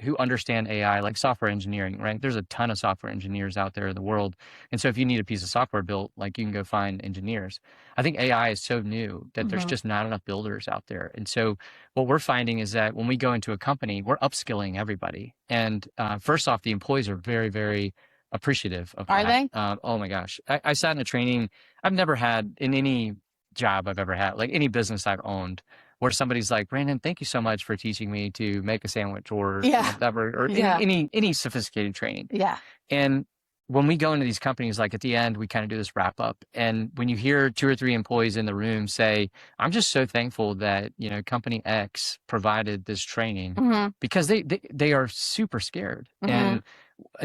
[SPEAKER 2] who understand AI, like software engineering, right? There's a ton of software engineers out there in the world. And so if you need a piece of software built, like you can go find engineers. I think AI is so new that there's just not enough builders out there. And so what we're finding is that when we go into a company, we're upskilling everybody. And first off, the employees are very, very appreciative of
[SPEAKER 1] Are
[SPEAKER 2] that.
[SPEAKER 1] they?
[SPEAKER 2] Oh my gosh. I sat in a training I've never had in any job I've ever had, like any business I've owned, where somebody's like, Brandon, thank you so much for teaching me to make a sandwich or
[SPEAKER 1] Yeah.
[SPEAKER 2] whatever, or
[SPEAKER 1] Yeah.
[SPEAKER 2] any sophisticated training.
[SPEAKER 1] Yeah.
[SPEAKER 2] And when we go into these companies, like at the end, we kind of do this wrap up. And when you hear 2 or 3 employees in the room say, I'm just so thankful that, company X provided this training, because they are super scared. And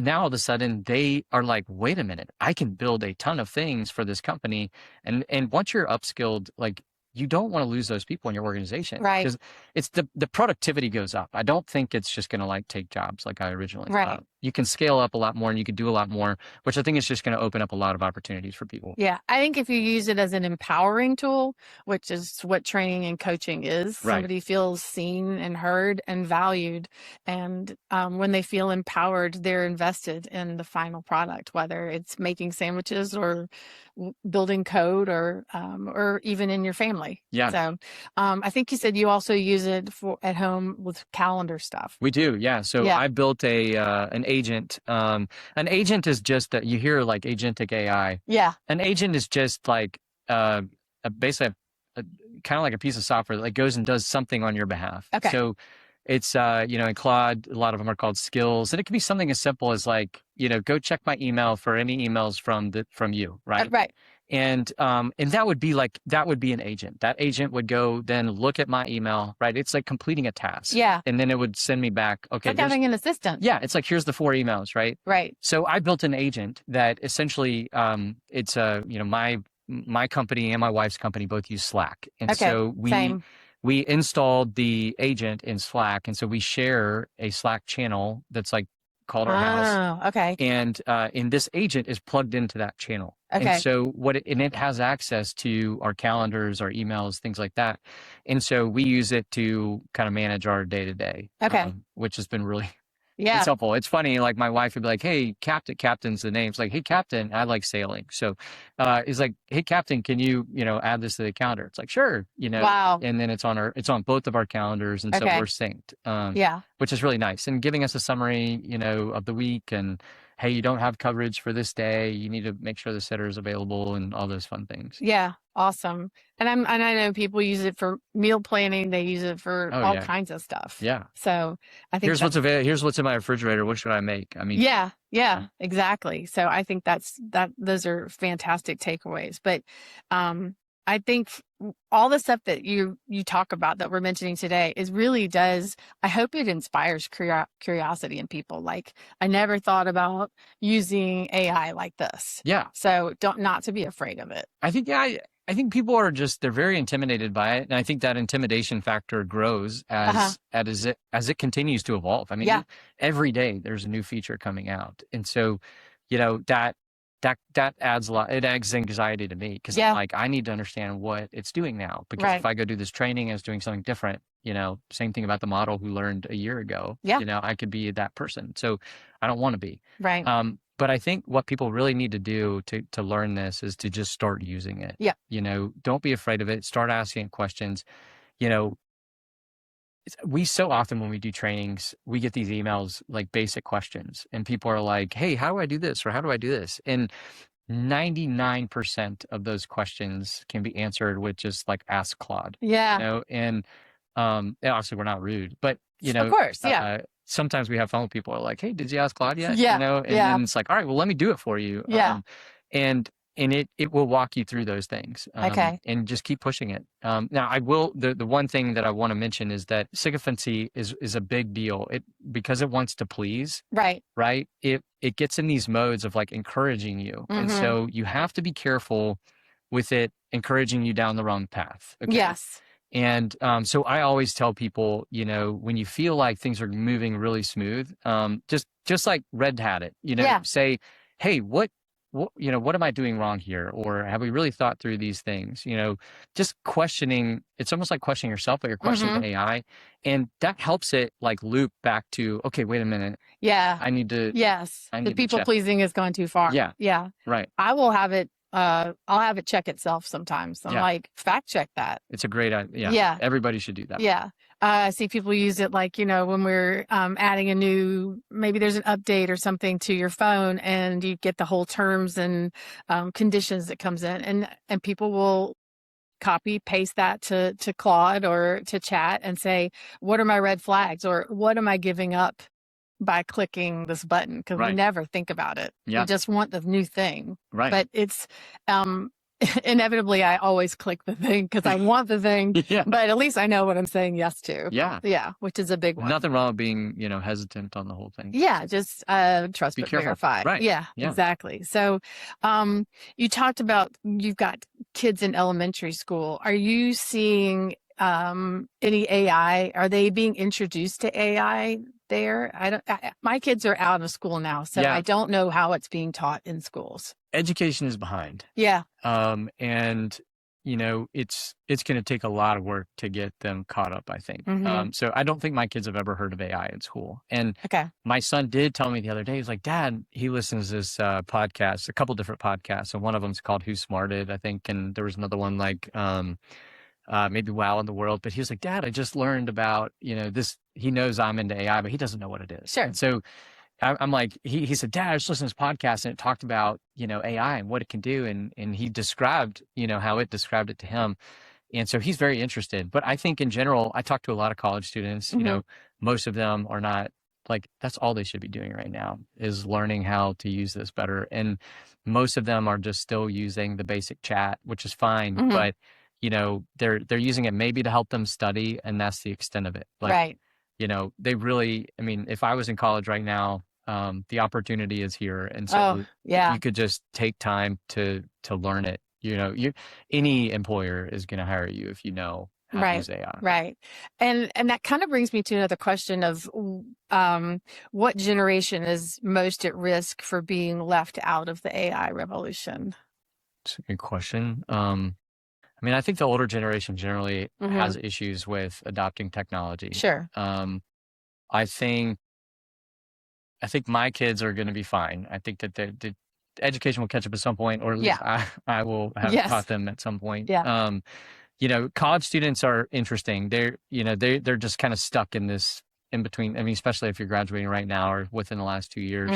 [SPEAKER 2] now all of a sudden they are like, wait a minute, I can build a ton of things for this company. And once you're upskilled, like, you don't want to lose those people in your organization,
[SPEAKER 1] Right.
[SPEAKER 2] because it's the productivity goes up. I don't think it's just going to like take jobs like I originally thought. You can scale up a lot more and you can do a lot more, which I think is just going to open up a lot of opportunities for people.
[SPEAKER 1] Yeah. I think if you use it as an empowering tool, which is what training and coaching is, somebody feels seen and heard and valued. And when they feel empowered, they're invested in the final product, whether it's making sandwiches or building code or even in your family.
[SPEAKER 2] Yeah.
[SPEAKER 1] So I think you said you also use it for at home with calendar stuff.
[SPEAKER 2] We do. Yeah. So I built an agent. An agent is just that you hear like agentic AI.
[SPEAKER 1] Yeah.
[SPEAKER 2] An agent is just like basically kind of like a piece of software that like goes and does something on your behalf.
[SPEAKER 1] Okay.
[SPEAKER 2] So it's in Claude, a lot of them are called skills, and it can be something as simple as like, go check my email for any emails from you, right?
[SPEAKER 1] Right.
[SPEAKER 2] And that would be an agent. That agent would go then look at my email, right? It's like completing a task.
[SPEAKER 1] Yeah.
[SPEAKER 2] And then it would send me back, okay.
[SPEAKER 1] It's like having an assistant.
[SPEAKER 2] Yeah, it's like, here's the 4 emails, right?
[SPEAKER 1] Right.
[SPEAKER 2] So I built an agent that essentially it's my company and my wife's company both use Slack. And so we installed the agent in Slack, and so we share a Slack channel that's like called our house.
[SPEAKER 1] Oh, okay.
[SPEAKER 2] And this agent is plugged into that channel.
[SPEAKER 1] Okay.
[SPEAKER 2] And so it has access to our calendars, our emails, things like that. And so we use it to kind of manage our day to day.
[SPEAKER 1] Okay.
[SPEAKER 2] Which has been really
[SPEAKER 1] Yeah.
[SPEAKER 2] It's helpful. It's funny. Like my wife would be like, "Hey, Captain's the name." It's like, "Hey, Captain, I like sailing." So, it's like, "Hey, Captain, can you, add this to the calendar?" It's like, "Sure,"
[SPEAKER 1] Wow.
[SPEAKER 2] And then it's on both of our calendars, and so we're synced.
[SPEAKER 1] Yeah.
[SPEAKER 2] Which is really nice, and giving us a summary, of the week, and hey, you don't have coverage for this day. You need to make sure the sitter is available, and all those fun things.
[SPEAKER 1] Yeah. Awesome. And I know people use it for meal planning. They use it for all kinds of stuff.
[SPEAKER 2] Yeah.
[SPEAKER 1] So I think
[SPEAKER 2] here's what's in my refrigerator. What should I make? I mean,
[SPEAKER 1] yeah, exactly. So I think those are fantastic takeaways. But I think all the stuff that you talk about that we're mentioning today I hope it inspires curiosity in people. Like, I never thought about using AI like this.
[SPEAKER 2] Yeah.
[SPEAKER 1] So not to be afraid of it.
[SPEAKER 2] I think people are they're very intimidated by it. And I think that intimidation factor grows as it continues to evolve. I mean, every day there's a new feature coming out. And so, that adds a lot. It adds anxiety to me, because like, I need to understand what it's doing now, because if I go do this training and it's doing something different, same thing about the model who learned a year ago, I could be that person. So I don't want to be.
[SPEAKER 1] Right.
[SPEAKER 2] But I think what people really need to do to learn this is to just start using it.
[SPEAKER 1] Yeah.
[SPEAKER 2] Don't be afraid of it. Start asking questions. We so often, when we do trainings, we get these emails, like basic questions, and people are like, hey, how do I do this? Or how do I do this? And 99% of those questions can be answered with just like, ask Claude.
[SPEAKER 1] Yeah.
[SPEAKER 2] And obviously we're not rude, but
[SPEAKER 1] of course,
[SPEAKER 2] sometimes we have fun with people who are like, hey, did you ask Claude yet?
[SPEAKER 1] Yeah.
[SPEAKER 2] And then it's like, all right, well, let me do it for you.
[SPEAKER 1] Yeah.
[SPEAKER 2] And it will walk you through those things.
[SPEAKER 1] Okay.
[SPEAKER 2] And just keep pushing it. Now the one thing that I want to mention is that sycophancy is a big deal. Because it wants to please. Right. It gets in these modes of like encouraging you. And so you have to be careful with it encouraging you down the wrong path. Okay?
[SPEAKER 1] Yes.
[SPEAKER 2] And so I always tell people, when you feel like things are moving really smooth, just like red hat it, say, hey, what what am I doing wrong here? Or have we really thought through these things? Just questioning, it's almost like questioning yourself, but you're questioning the AI. And that helps it like loop back to, okay, wait a minute.
[SPEAKER 1] Yeah.
[SPEAKER 2] I need to,
[SPEAKER 1] Yes.
[SPEAKER 2] I
[SPEAKER 1] The
[SPEAKER 2] need to
[SPEAKER 1] people
[SPEAKER 2] check.
[SPEAKER 1] pleasing has gone too far.
[SPEAKER 2] Yeah.
[SPEAKER 1] Yeah.
[SPEAKER 2] Right.
[SPEAKER 1] I'll have it check itself sometimes. I'm
[SPEAKER 2] Yeah.
[SPEAKER 1] like, fact check that.
[SPEAKER 2] It's a great idea.
[SPEAKER 1] Yeah.
[SPEAKER 2] Everybody should do that.
[SPEAKER 1] Yeah. I see people use it like, when we're adding maybe there's an update or something to your phone and you get the whole terms and conditions that comes in and people will copy paste that to Claude or to chat and say, what are my red flags or what am I giving up by clicking this button? Because we
[SPEAKER 2] Right.
[SPEAKER 1] never think about it.
[SPEAKER 2] Yeah.
[SPEAKER 1] We just want the new thing.
[SPEAKER 2] Right.
[SPEAKER 1] But it's inevitably I always click the thing because I want the thing.
[SPEAKER 2] Yeah.
[SPEAKER 1] But at least I know what I'm saying yes to.
[SPEAKER 2] Yeah.
[SPEAKER 1] Yeah, which is a big one.
[SPEAKER 2] Nothing wrong with being, hesitant on the whole thing.
[SPEAKER 1] Yeah, just trust
[SPEAKER 2] Be
[SPEAKER 1] but
[SPEAKER 2] careful.
[SPEAKER 1] verify.
[SPEAKER 2] Right.
[SPEAKER 1] Yeah,
[SPEAKER 2] Yeah.
[SPEAKER 1] exactly. So you talked about you've got kids in elementary school. Are you seeing any AI? Are they being introduced to AI there? My kids are out of school now, so
[SPEAKER 2] Yeah.
[SPEAKER 1] I don't know how it's being taught in schools.
[SPEAKER 2] Education is behind.
[SPEAKER 1] Yeah.
[SPEAKER 2] And it's going to take a lot of work to get them caught up, I think. So I don't think my kids have ever heard of AI in school. And
[SPEAKER 1] Okay.
[SPEAKER 2] my son did tell me the other day, he's like, Dad, he listens to this podcast, a couple different podcasts. And one of them's called Who Smarted, I think. And there was another one like maybe Wow in the World. But he was like, Dad, I just learned about, this. He knows I'm into AI, but he doesn't know what it is.
[SPEAKER 1] Sure.
[SPEAKER 2] And so I'm like, he said, Dad, I just listened to this podcast and it talked about, AI and what it can do. And he described, how it described it to him. And so he's very interested. But I think in general, I talk to a lot of college students, most of them are not like, that's all they should be doing right now is learning how to use this better. And most of them are just still using the basic chat, which is fine. But, they're using it maybe to help them study. And that's the extent of it. Like,
[SPEAKER 1] right.
[SPEAKER 2] They really, I mean, if I was in college right now, the opportunity is here. And so you could just take time to learn it. Any employer is going to hire you if you know how to use AI.
[SPEAKER 1] Right. And that kind of brings me to another question of what generation is most at risk for being left out of the AI revolution?
[SPEAKER 2] It's a good question. I mean, I think the older generation generally has issues with adopting technology.
[SPEAKER 1] Sure.
[SPEAKER 2] I think my kids are going to be fine. I think that the education will catch up at some point, or at least I will have taught them at some point.
[SPEAKER 1] Yeah.
[SPEAKER 2] College students are interesting. They're just kind of stuck in this in between. I mean, especially if you're graduating right now or within the last 2 years.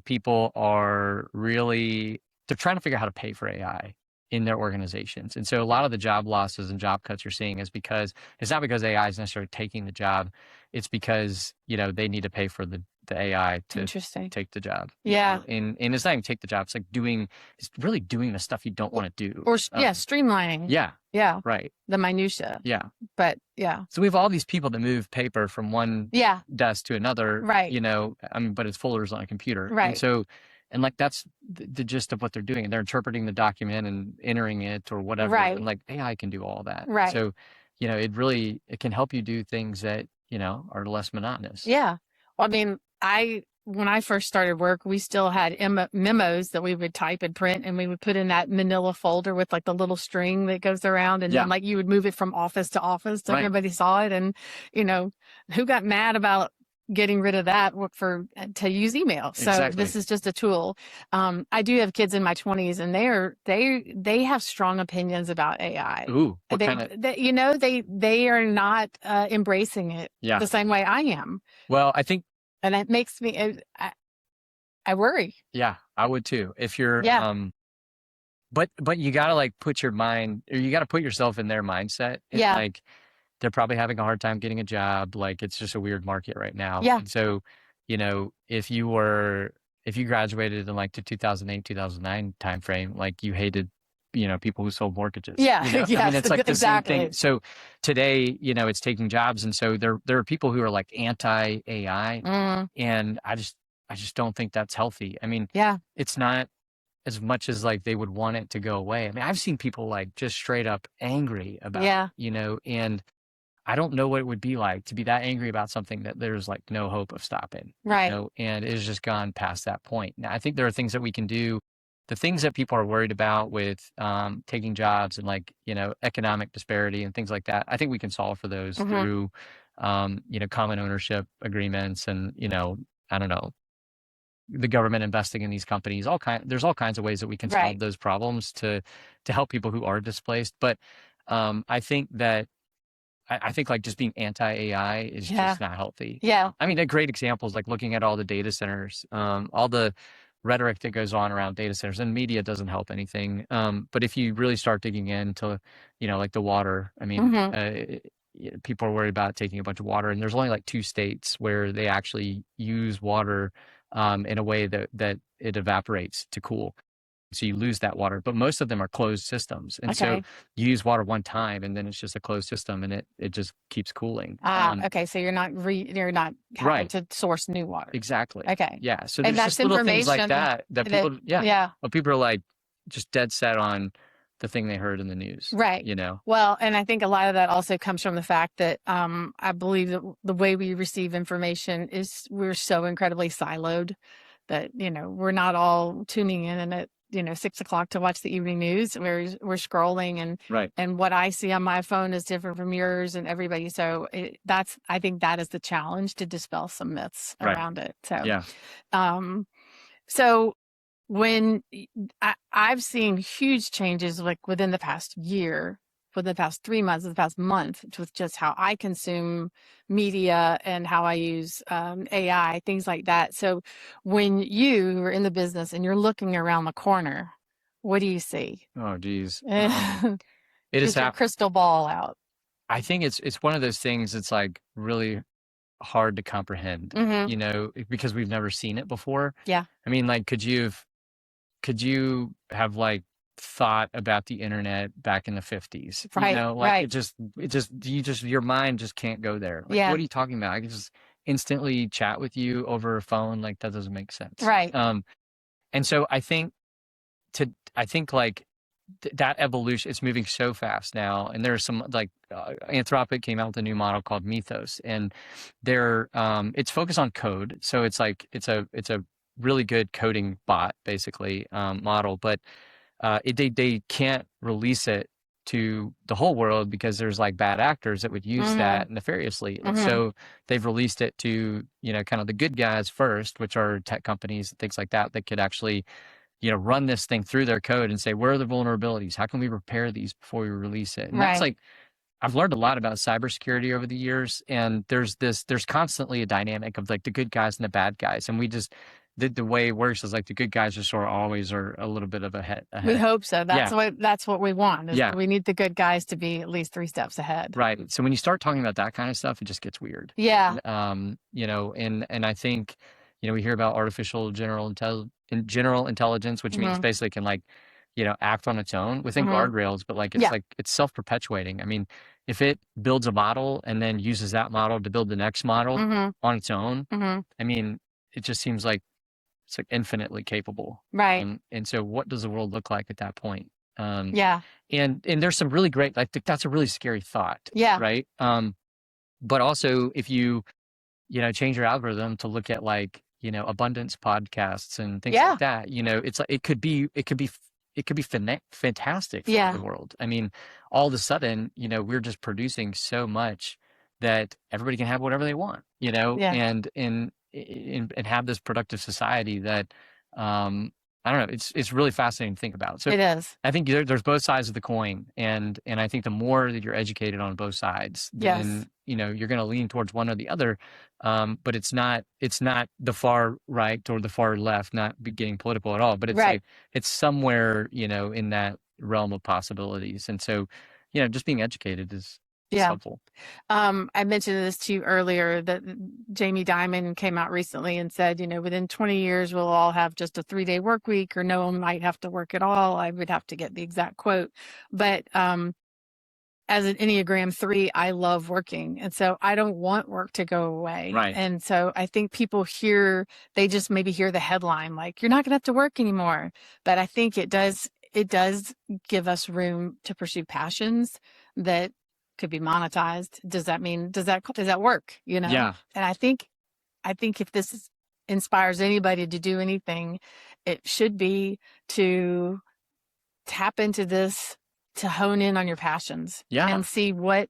[SPEAKER 2] People are really, they're trying to figure out how to pay for AI in their organizations. And so a lot of the job losses and job cuts you're seeing is because it's not because AI is necessarily taking the job. It's because, they need to pay for the AI to take the job.
[SPEAKER 1] Yeah.
[SPEAKER 2] And it's not even take the job. It's like it's really doing the stuff you don't want to do.
[SPEAKER 1] Or streamlining.
[SPEAKER 2] Yeah.
[SPEAKER 1] Yeah.
[SPEAKER 2] Right.
[SPEAKER 1] The minutia.
[SPEAKER 2] Yeah.
[SPEAKER 1] But yeah.
[SPEAKER 2] So we have all these people that move paper from one desk to another.
[SPEAKER 1] Right.
[SPEAKER 2] But it's folders on a computer.
[SPEAKER 1] Right.
[SPEAKER 2] And so, and like that's the gist of what they're doing. And they're interpreting the document and entering it or whatever.
[SPEAKER 1] Right.
[SPEAKER 2] And like AI can do all that.
[SPEAKER 1] Right.
[SPEAKER 2] So, it can help you do things that, are less monotonous.
[SPEAKER 1] Yeah. Well, I mean, when I first started work, we still had memos that we would type and print, and we would put in that manila folder with like the little string that goes around, and then like you would move it from office to office so everybody saw it. And who got mad about getting rid of that to use email? So this is just a tool. I do have kids in my 20s, and they have strong opinions about AI.
[SPEAKER 2] Ooh,
[SPEAKER 1] they are not embracing it the same way I am.
[SPEAKER 2] Well, I think.
[SPEAKER 1] And that makes me, I worry.
[SPEAKER 2] Yeah, I would too. If you're, but you gotta like put yourself in their mindset.
[SPEAKER 1] Yeah.
[SPEAKER 2] Like they're probably having a hard time getting a job. Like it's just a weird market right now.
[SPEAKER 1] Yeah.
[SPEAKER 2] And so, if you graduated in like the 2008, 2009 timeframe, like you hated, people who sold mortgages.
[SPEAKER 1] Yeah.
[SPEAKER 2] I mean, it's like the same thing. So today, it's taking jobs. And so there are people who are like anti-AI. And I just don't think that's healthy. I mean, it's not as much as like they would want it to go away. I mean, I've seen people like just straight up angry about, and I don't know what it would be like to be that angry about something that there's like no hope of stopping,
[SPEAKER 1] Right.
[SPEAKER 2] and it has just gone past that point. Now, I think there are things that we can do. The things that people are worried about with taking jobs and like, economic disparity and things like that, I think we can solve for those through, common ownership agreements and, I don't know, the government investing in these companies, there's all kinds of ways that we can solve
[SPEAKER 1] Right.
[SPEAKER 2] those problems to help people who are displaced. But I think that I think like just being anti-AI is
[SPEAKER 1] Yeah.
[SPEAKER 2] just not healthy.
[SPEAKER 1] Yeah.
[SPEAKER 2] I mean, a great example is like looking at all the data centers, all the rhetoric that goes on around data centers, and media doesn't help anything. But if you really start digging into, like the water, I mean, people are worried about taking a bunch of water, and there's only like 2 states where they actually use water in a way that it evaporates to cool. So you lose that water, but most of them are closed systems. And so
[SPEAKER 1] Okay.
[SPEAKER 2] you use water one time and then it's just a closed system and it just keeps cooling.
[SPEAKER 1] Okay. So you're not having
[SPEAKER 2] Right.
[SPEAKER 1] to source new water.
[SPEAKER 2] Exactly.
[SPEAKER 1] Okay.
[SPEAKER 2] Yeah. So
[SPEAKER 1] And
[SPEAKER 2] there's
[SPEAKER 1] that's
[SPEAKER 2] just little things like
[SPEAKER 1] information
[SPEAKER 2] that people,
[SPEAKER 1] yeah.
[SPEAKER 2] but people are like just dead set on the thing they heard in the news.
[SPEAKER 1] Right. Well, and I think a lot of that also comes from the fact that I believe that the way we receive information is we're so incredibly siloed that, we're not all tuning in and at 6 o'clock to watch the evening news. We're scrolling and
[SPEAKER 2] Right.
[SPEAKER 1] and what I see on my phone is different from yours and everybody. So I think that is the challenge, to dispel some myths
[SPEAKER 2] Right.
[SPEAKER 1] around it. So
[SPEAKER 2] Yeah.
[SPEAKER 1] So when I've seen huge changes like within the past year, within the past 3 months, the past month, with just how I consume media and how I use AI, things like that. So when you are in the business and you're looking around the corner, what do you see?
[SPEAKER 2] Oh, geez. It
[SPEAKER 1] Get
[SPEAKER 2] is
[SPEAKER 1] your crystal ball out.
[SPEAKER 2] I think it's one of those things that's like really hard to comprehend, because we've never seen it before.
[SPEAKER 1] Yeah.
[SPEAKER 2] I mean, like, could you have like thought about the internet back in the 50s?
[SPEAKER 1] Right.
[SPEAKER 2] Like
[SPEAKER 1] Right.
[SPEAKER 2] your mind just can't go there. Like,
[SPEAKER 1] Yeah.
[SPEAKER 2] what are you talking about? I can just instantly chat with you over a phone. Like, that doesn't make sense.
[SPEAKER 1] Right.
[SPEAKER 2] And so I think like that evolution, it's moving so fast now, and there's some like Anthropic came out with a new model called Mythos, and it's focused on code, so it's like it's a really good coding bot basically, model, but they can't release it to the whole world because there's like bad actors that would use that nefariously. And so they've released it to kind of the good guys first, which are tech companies and things like that could actually run this thing through their code and say, where are the vulnerabilities? How can we repair these before we release it? And that's like, I've learned a lot about cybersecurity over the years, and there's constantly a dynamic of like the good guys and the bad guys. And we just, the way it works is like the good guys just sort of always are a little bit of ahead.
[SPEAKER 1] We hope so. That's what we want. We need the good guys to be at least 3 steps ahead.
[SPEAKER 2] Right. So when you start talking about that kind of stuff, it just gets weird.
[SPEAKER 1] Yeah.
[SPEAKER 2] And I think, we hear about artificial general intelligence, which means basically can like, act on its own within guardrails, but like it's self-perpetuating. I mean, if it builds a model and then uses that model to build the next model on its own, I mean, it just seems like it's like infinitely capable.
[SPEAKER 1] Right.
[SPEAKER 2] And so what does the world look like at that point?
[SPEAKER 1] Yeah.
[SPEAKER 2] And there's some really great, like that's a really scary thought.
[SPEAKER 1] Yeah.
[SPEAKER 2] Right. But also if you change your algorithm to look at like, abundance podcasts and things like that, it's like, it could be fantastic for the world. I mean, all of a sudden, we're just producing so much that everybody can have whatever they want, and have this productive society that, I don't know, it's really fascinating to think about. So
[SPEAKER 1] it is.
[SPEAKER 2] I think there's both sides of the coin, and I think the more that you're educated on both sides, then you're going to lean towards one or the other. But it's not the far right or the far left, not getting political at all. But it's like it's somewhere in that realm of possibilities, and so just being educated is helpful.
[SPEAKER 1] I mentioned this to you earlier that Jamie Dimon came out recently and said, within 20 years, we'll all have just a 3-day work week, or no one might have to work at all. I would have to get the exact quote. But as an Enneagram 3, I love working. And so I don't want work to go away.
[SPEAKER 2] Right.
[SPEAKER 1] And so I think people they just maybe hear the headline, like, you're not going to have to work anymore. But I think it does give us room to pursue passions that could be monetized. Does that work?
[SPEAKER 2] Yeah.
[SPEAKER 1] And I think if this inspires anybody to do anything, it should be to tap into this, to hone in on your passions and see what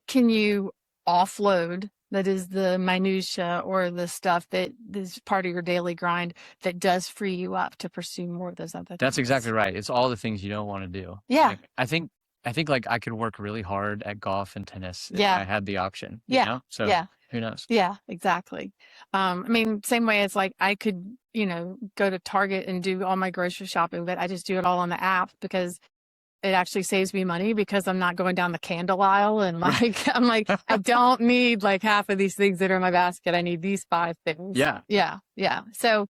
[SPEAKER 1] can you offload that is the minutia or the stuff that is part of your daily grind that does free you up to pursue more of those other
[SPEAKER 2] That's
[SPEAKER 1] things.
[SPEAKER 2] exactly right. It's all the things you don't want to do.
[SPEAKER 1] Yeah.
[SPEAKER 2] Like, I think like I could work really hard at golf and tennis if
[SPEAKER 1] Yeah.
[SPEAKER 2] I had the option.
[SPEAKER 1] Yeah.
[SPEAKER 2] You know? So
[SPEAKER 1] Yeah.
[SPEAKER 2] who knows?
[SPEAKER 1] Yeah, exactly. I mean, same way as like I could, go to Target and do all my grocery shopping, but I just do it all on the app because it actually saves me money because I'm not going down the candle aisle and like, I'm like, I don't need like half of these things that are in my basket. I need these 5 things.
[SPEAKER 2] Yeah.
[SPEAKER 1] Yeah. Yeah. So,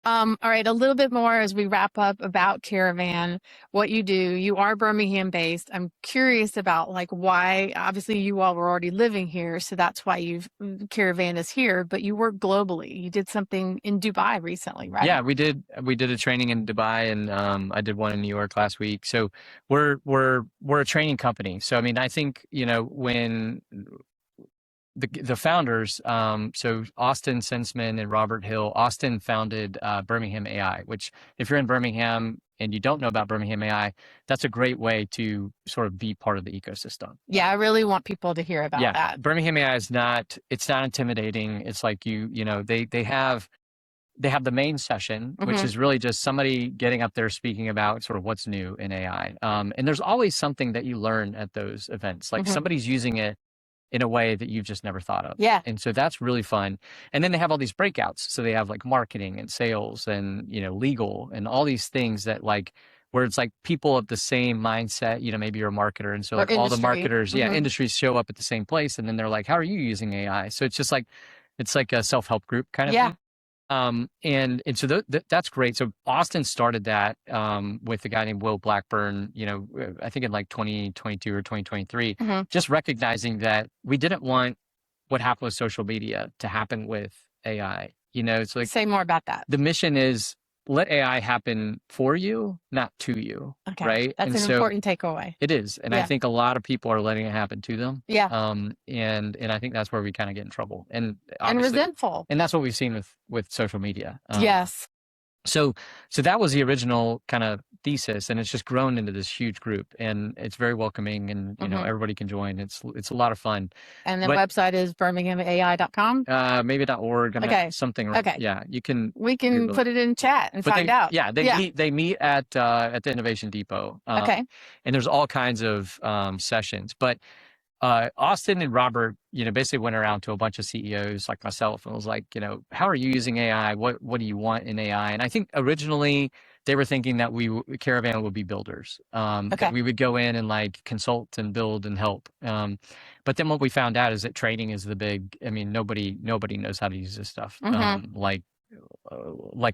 [SPEAKER 1] all right, a little bit more as we wrap up about Caravan, what you do. You are Birmingham based. I'm curious about like why, obviously you all were already living here. So that's why Caravan is here, but you work globally. You did something in Dubai recently, right?
[SPEAKER 2] Yeah, we did a training in Dubai, and I did one in New York last week. So we're a training company. So I mean, I think, when the founders, so Austin Sensman and Robert Hill, Austin founded Birmingham AI, which if you're in Birmingham and you don't know about Birmingham AI, that's a great way to sort of be part of the ecosystem.
[SPEAKER 1] Yeah, I really want people to hear about that.
[SPEAKER 2] Birmingham AI it's not intimidating. It's like they have the main session, which is really just somebody getting up there speaking about sort of what's new in AI. And there's always something that you learn at those events. Like somebody's using it in a way that you've just never thought of.
[SPEAKER 1] Yeah.
[SPEAKER 2] And so that's really fun. And then they have all these breakouts. So they have like marketing and sales and, legal and all these things that like, where it's like people of the same mindset, maybe you're a marketer. And so like all the marketers, industries show up at the same place. And then they're like, how are you using AI? So it's just like, it's like a self-help group kind of thing. And so that's great. So Austin started that with a guy named Will Blackburn, I think in like 2022 or 2023, just recognizing that we didn't want what happened with social media to happen with AI. It's like,
[SPEAKER 1] say more about that.
[SPEAKER 2] The mission is let AI happen for you, not to you.
[SPEAKER 1] Okay.
[SPEAKER 2] Right.
[SPEAKER 1] That's an important takeaway.
[SPEAKER 2] It is. And I think a lot of people are letting it happen to them.
[SPEAKER 1] Yeah.
[SPEAKER 2] And I think that's where we kind of get in trouble and
[SPEAKER 1] resentful.
[SPEAKER 2] And that's what we've seen with social media.
[SPEAKER 1] Yes.
[SPEAKER 2] So that was the original kind of thesis, and it's just grown into this huge group, and it's very welcoming, and everybody can join. It's a lot of fun.
[SPEAKER 1] And the website is birminghamai.com.
[SPEAKER 2] Maybe .org.
[SPEAKER 1] Okay.
[SPEAKER 2] Something.
[SPEAKER 1] Okay.
[SPEAKER 2] Yeah, we can
[SPEAKER 1] put it in chat and find out.
[SPEAKER 2] Yeah, they meet at the Innovation Depot.
[SPEAKER 1] Okay.
[SPEAKER 2] And there's all kinds of sessions, but Austin and Robert, basically went around to a bunch of CEOs like myself and was like, how are you using AI? What do you want in AI? And I think originally they were thinking that Caravan would be builders, that we would go in and like consult and build and help. But then what we found out is that training is nobody knows how to use this stuff. Like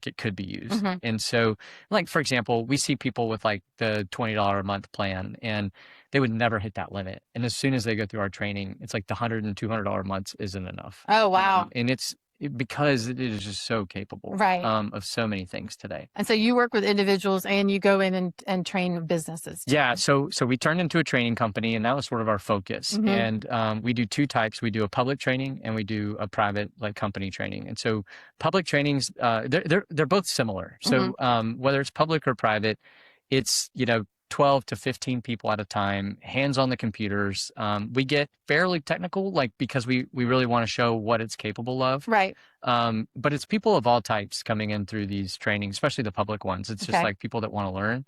[SPEAKER 2] it could be used. And so, like, for example, we see people with like the $20 a month plan and they would never hit that limit. And as soon as they go through our training, it's like the $100 and $200 a month isn't enough.
[SPEAKER 1] Oh, wow.
[SPEAKER 2] And it's because it is just so capable of so many things today.
[SPEAKER 1] And so you work with individuals and you go in and train businesses too.
[SPEAKER 2] Yeah. So we turned into a training company, and that was sort of our focus. And we do 2 types. We do a public training and we do a private like company training. And so public trainings, they're both similar. So whether it's public or private, it's 12 to 15 people at a time, hands on the computers. We get fairly technical, like because we really want to show what it's capable of.
[SPEAKER 1] Right.
[SPEAKER 2] But it's people of all types coming in through these trainings, especially the public ones. It's just like people that want to learn.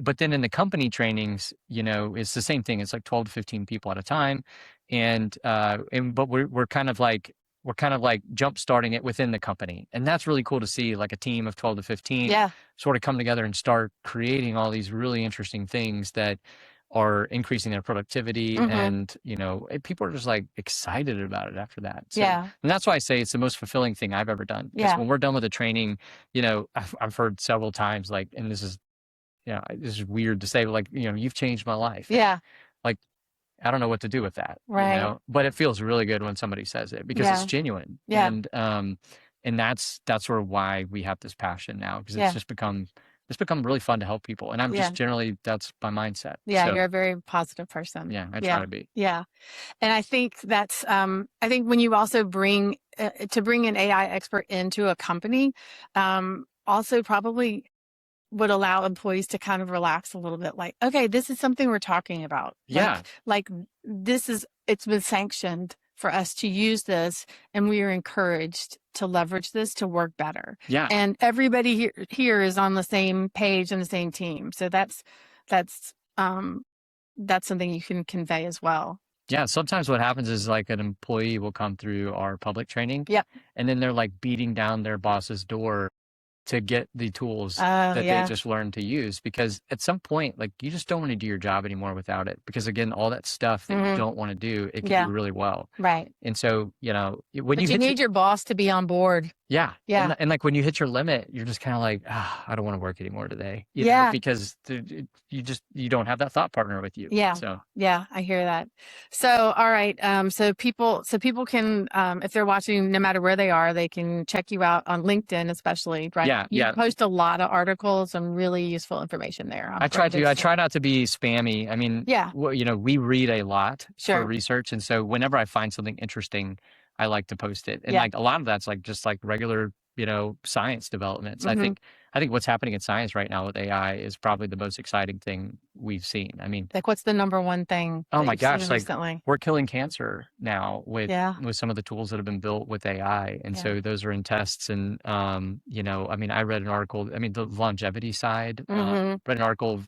[SPEAKER 2] But then in the company trainings, it's the same thing. It's like 12 to 15 people at a time. But we're kind of like jump starting it within the company. And that's really cool to see, like a team of 12 to 15 sort of come together and start creating all these really interesting things that are increasing their productivity. And, people are just like excited about it after that. So, and that's why I say it's the most fulfilling thing I've ever done. Because when we're done with the training, I've heard several times, like, and this is weird to say, but like, you've changed my life.
[SPEAKER 1] Yeah.
[SPEAKER 2] Like, I don't know what to do with that, but it feels really good when somebody says it because it's genuine. And that's sort of why we have this passion now, because it's just become it's become really fun to help people. And I'm
[SPEAKER 1] Yeah.
[SPEAKER 2] just generally, that's my mindset.
[SPEAKER 1] Yeah,
[SPEAKER 2] So
[SPEAKER 1] you're a very positive person.
[SPEAKER 2] yeah, I try
[SPEAKER 1] Yeah.
[SPEAKER 2] to be.
[SPEAKER 1] Yeah. And I think that's, I think when you also bring, to bring an AI expert into a company, also probably would allow employees to kind of relax a little bit. Like, okay, this is something we're talking about.
[SPEAKER 2] Yeah.
[SPEAKER 1] Like it's been sanctioned for us to use this, and we are encouraged to leverage this to work better.
[SPEAKER 2] Yeah.
[SPEAKER 1] And everybody here is on the same page and the same team. So that's something you can convey as well.
[SPEAKER 2] Yeah, sometimes what happens is like an employee will come through our public training,
[SPEAKER 1] Yep.
[SPEAKER 2] and then they're like beating down their boss's door to get the tools that they just learned to use, because at some point, like, you just don't want to do your job anymore without it, because again, all that stuff that you don't want to do, it can do really well.
[SPEAKER 1] Right.
[SPEAKER 2] And so, when
[SPEAKER 1] But
[SPEAKER 2] you
[SPEAKER 1] need your boss to be on board.
[SPEAKER 2] Yeah.
[SPEAKER 1] Yeah.
[SPEAKER 2] And like when you hit your limit, you're just kind of like, I don't want to work anymore today. Because you don't have that thought partner with you.
[SPEAKER 1] Yeah.
[SPEAKER 2] So
[SPEAKER 1] yeah, I hear that. So, all right. So people can, if they're watching, no matter where they are, they can check you out on LinkedIn, especially, right?
[SPEAKER 2] Yeah.
[SPEAKER 1] You post a lot of articles and really useful information there.
[SPEAKER 2] I try not to be spammy. I mean, we read a lot for research. And so whenever I find something interesting, I like to post it. And like a lot of that's like just like regular, science developments. I think what's happening in science right now with AI is probably the most exciting thing we've seen. I mean,
[SPEAKER 1] like, what's the number one thing?
[SPEAKER 2] Oh my gosh, like
[SPEAKER 1] recently?
[SPEAKER 2] we're killing cancer now with some of the tools that have been built with AI. And so those are in tests. And I mean, I read an article, I mean, the longevity side, read an article,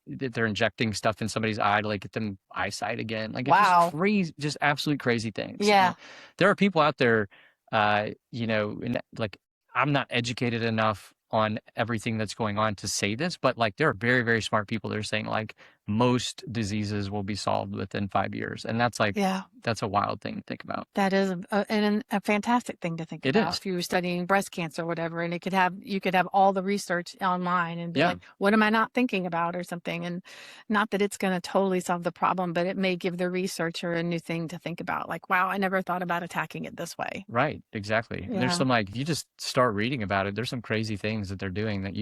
[SPEAKER 2] they're injecting stuff in somebody's eye to like get them eyesight again. Like, it's just crazy, just absolute crazy things.
[SPEAKER 1] Yeah.
[SPEAKER 2] There are people out there, like, I'm not educated enough on everything that's going on to say this, but like there are very, very smart people that are saying like most diseases will be solved within 5 years. And that's like, that's a wild thing to think about.
[SPEAKER 1] That is a fantastic thing to think about.
[SPEAKER 2] Is.
[SPEAKER 1] If you were studying breast cancer or whatever, and you could have all the research online and be like, what am I not thinking about or something? And not that it's going to totally solve the problem, but it may give the researcher a new thing to think about. Like, wow, I never thought about attacking it this way.
[SPEAKER 2] Right. Exactly. Yeah. There's some, like, if you just start reading about it, there's some crazy things that they're doing that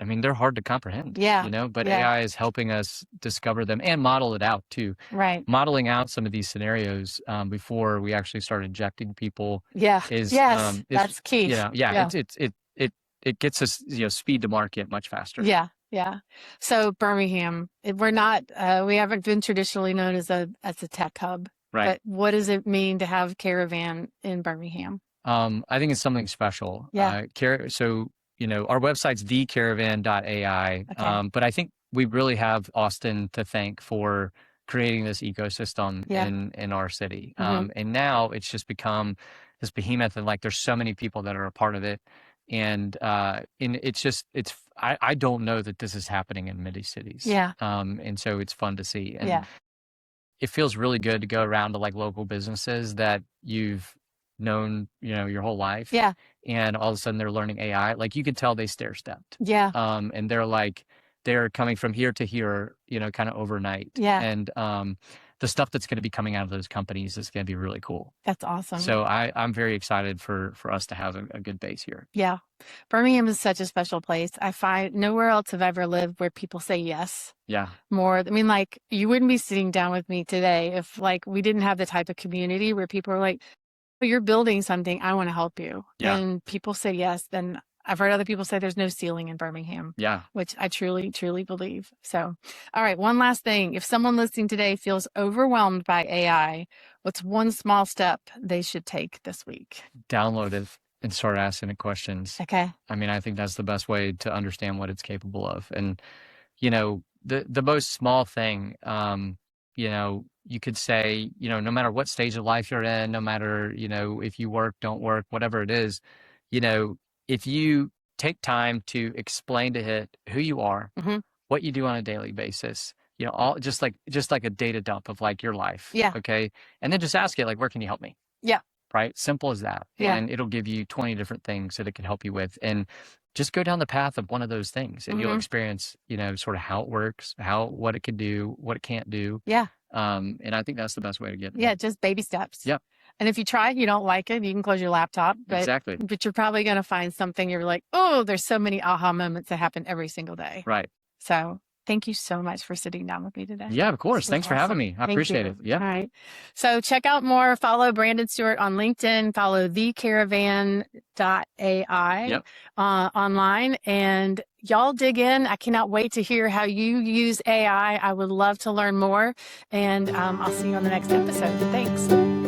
[SPEAKER 2] I mean, they're hard to comprehend, but AI is helping us discover them and model it out too.
[SPEAKER 1] Right.
[SPEAKER 2] Modeling out some of these scenarios before we actually start injecting people is
[SPEAKER 1] that's key.
[SPEAKER 2] It gets us, speed to market much faster.
[SPEAKER 1] Yeah. Yeah. So Birmingham, we haven't been traditionally known as a tech hub. Right. But what does it mean to have Caravan in Birmingham?
[SPEAKER 2] I think it's something special. Yeah. Our website's thecaravan.ai. Okay. But I think we really have Austin to thank for creating this ecosystem in our city. And now it's just become this behemoth, and like there's so many people that are a part of it. And I don't know that this is happening in many cities. Yeah. And so it's fun to see. And it feels really good to go around to like local businesses that you've known, your whole life. Yeah. And all of a sudden they're learning AI. Like, you could tell they stair stepped. Yeah. And they're coming from here to here, kind of overnight. Yeah. And the stuff that's going to be coming out of those companies is going to be really cool.
[SPEAKER 1] That's awesome.
[SPEAKER 2] So I'm very excited for us to have a good base here.
[SPEAKER 1] Yeah. Birmingham is such a special place. I find nowhere else have I ever lived where people say yes. Yeah. More. I mean, like, you wouldn't be sitting down with me today if like we didn't have the type of community where people are like, you're building something, I want to help you. Yeah. And people say yes. Then I've heard other people say there's no ceiling in Birmingham. Yeah. Which I truly, truly believe. So, all right. One last thing. If someone listening today feels overwhelmed by AI, what's one small step they should take this week?
[SPEAKER 2] Download it and start asking it questions.
[SPEAKER 1] Okay.
[SPEAKER 2] I mean, I think that's the best way to understand what it's capable of. And, the most small thing, you could say, no matter what stage of life you're in, no matter, if you work, don't work, whatever it is, if you take time to explain to it who you are, what you do on a daily basis, all just like a data dump of like your life. Yeah. Okay. And then just ask it, like, where can you help me? Yeah. Right. Simple as that. Yeah. And it'll give you 20 different things that it can help you with. And just go down the path of one of those things and you'll experience, sort of how it works, what it can do, what it can't do. Yeah. And I think that's the best way to get.
[SPEAKER 1] Yeah. Just baby steps.
[SPEAKER 2] Yeah.
[SPEAKER 1] And if you try it, you don't like it, you can close your laptop.
[SPEAKER 2] Exactly.
[SPEAKER 1] But you're probably going to find something you're like, oh, there's so many aha moments that happen every single day.
[SPEAKER 2] Right.
[SPEAKER 1] So thank you so much for sitting down with me today.
[SPEAKER 2] Yeah, of course. Thanks for having me. I appreciate it. Yeah.
[SPEAKER 1] All right. So check out more. Follow Brandon Stewart on LinkedIn. Follow thecaravan.ai online. And y'all dig in. I cannot wait to hear how you use AI. I would love to learn more. And I'll see you on the next episode. Thanks.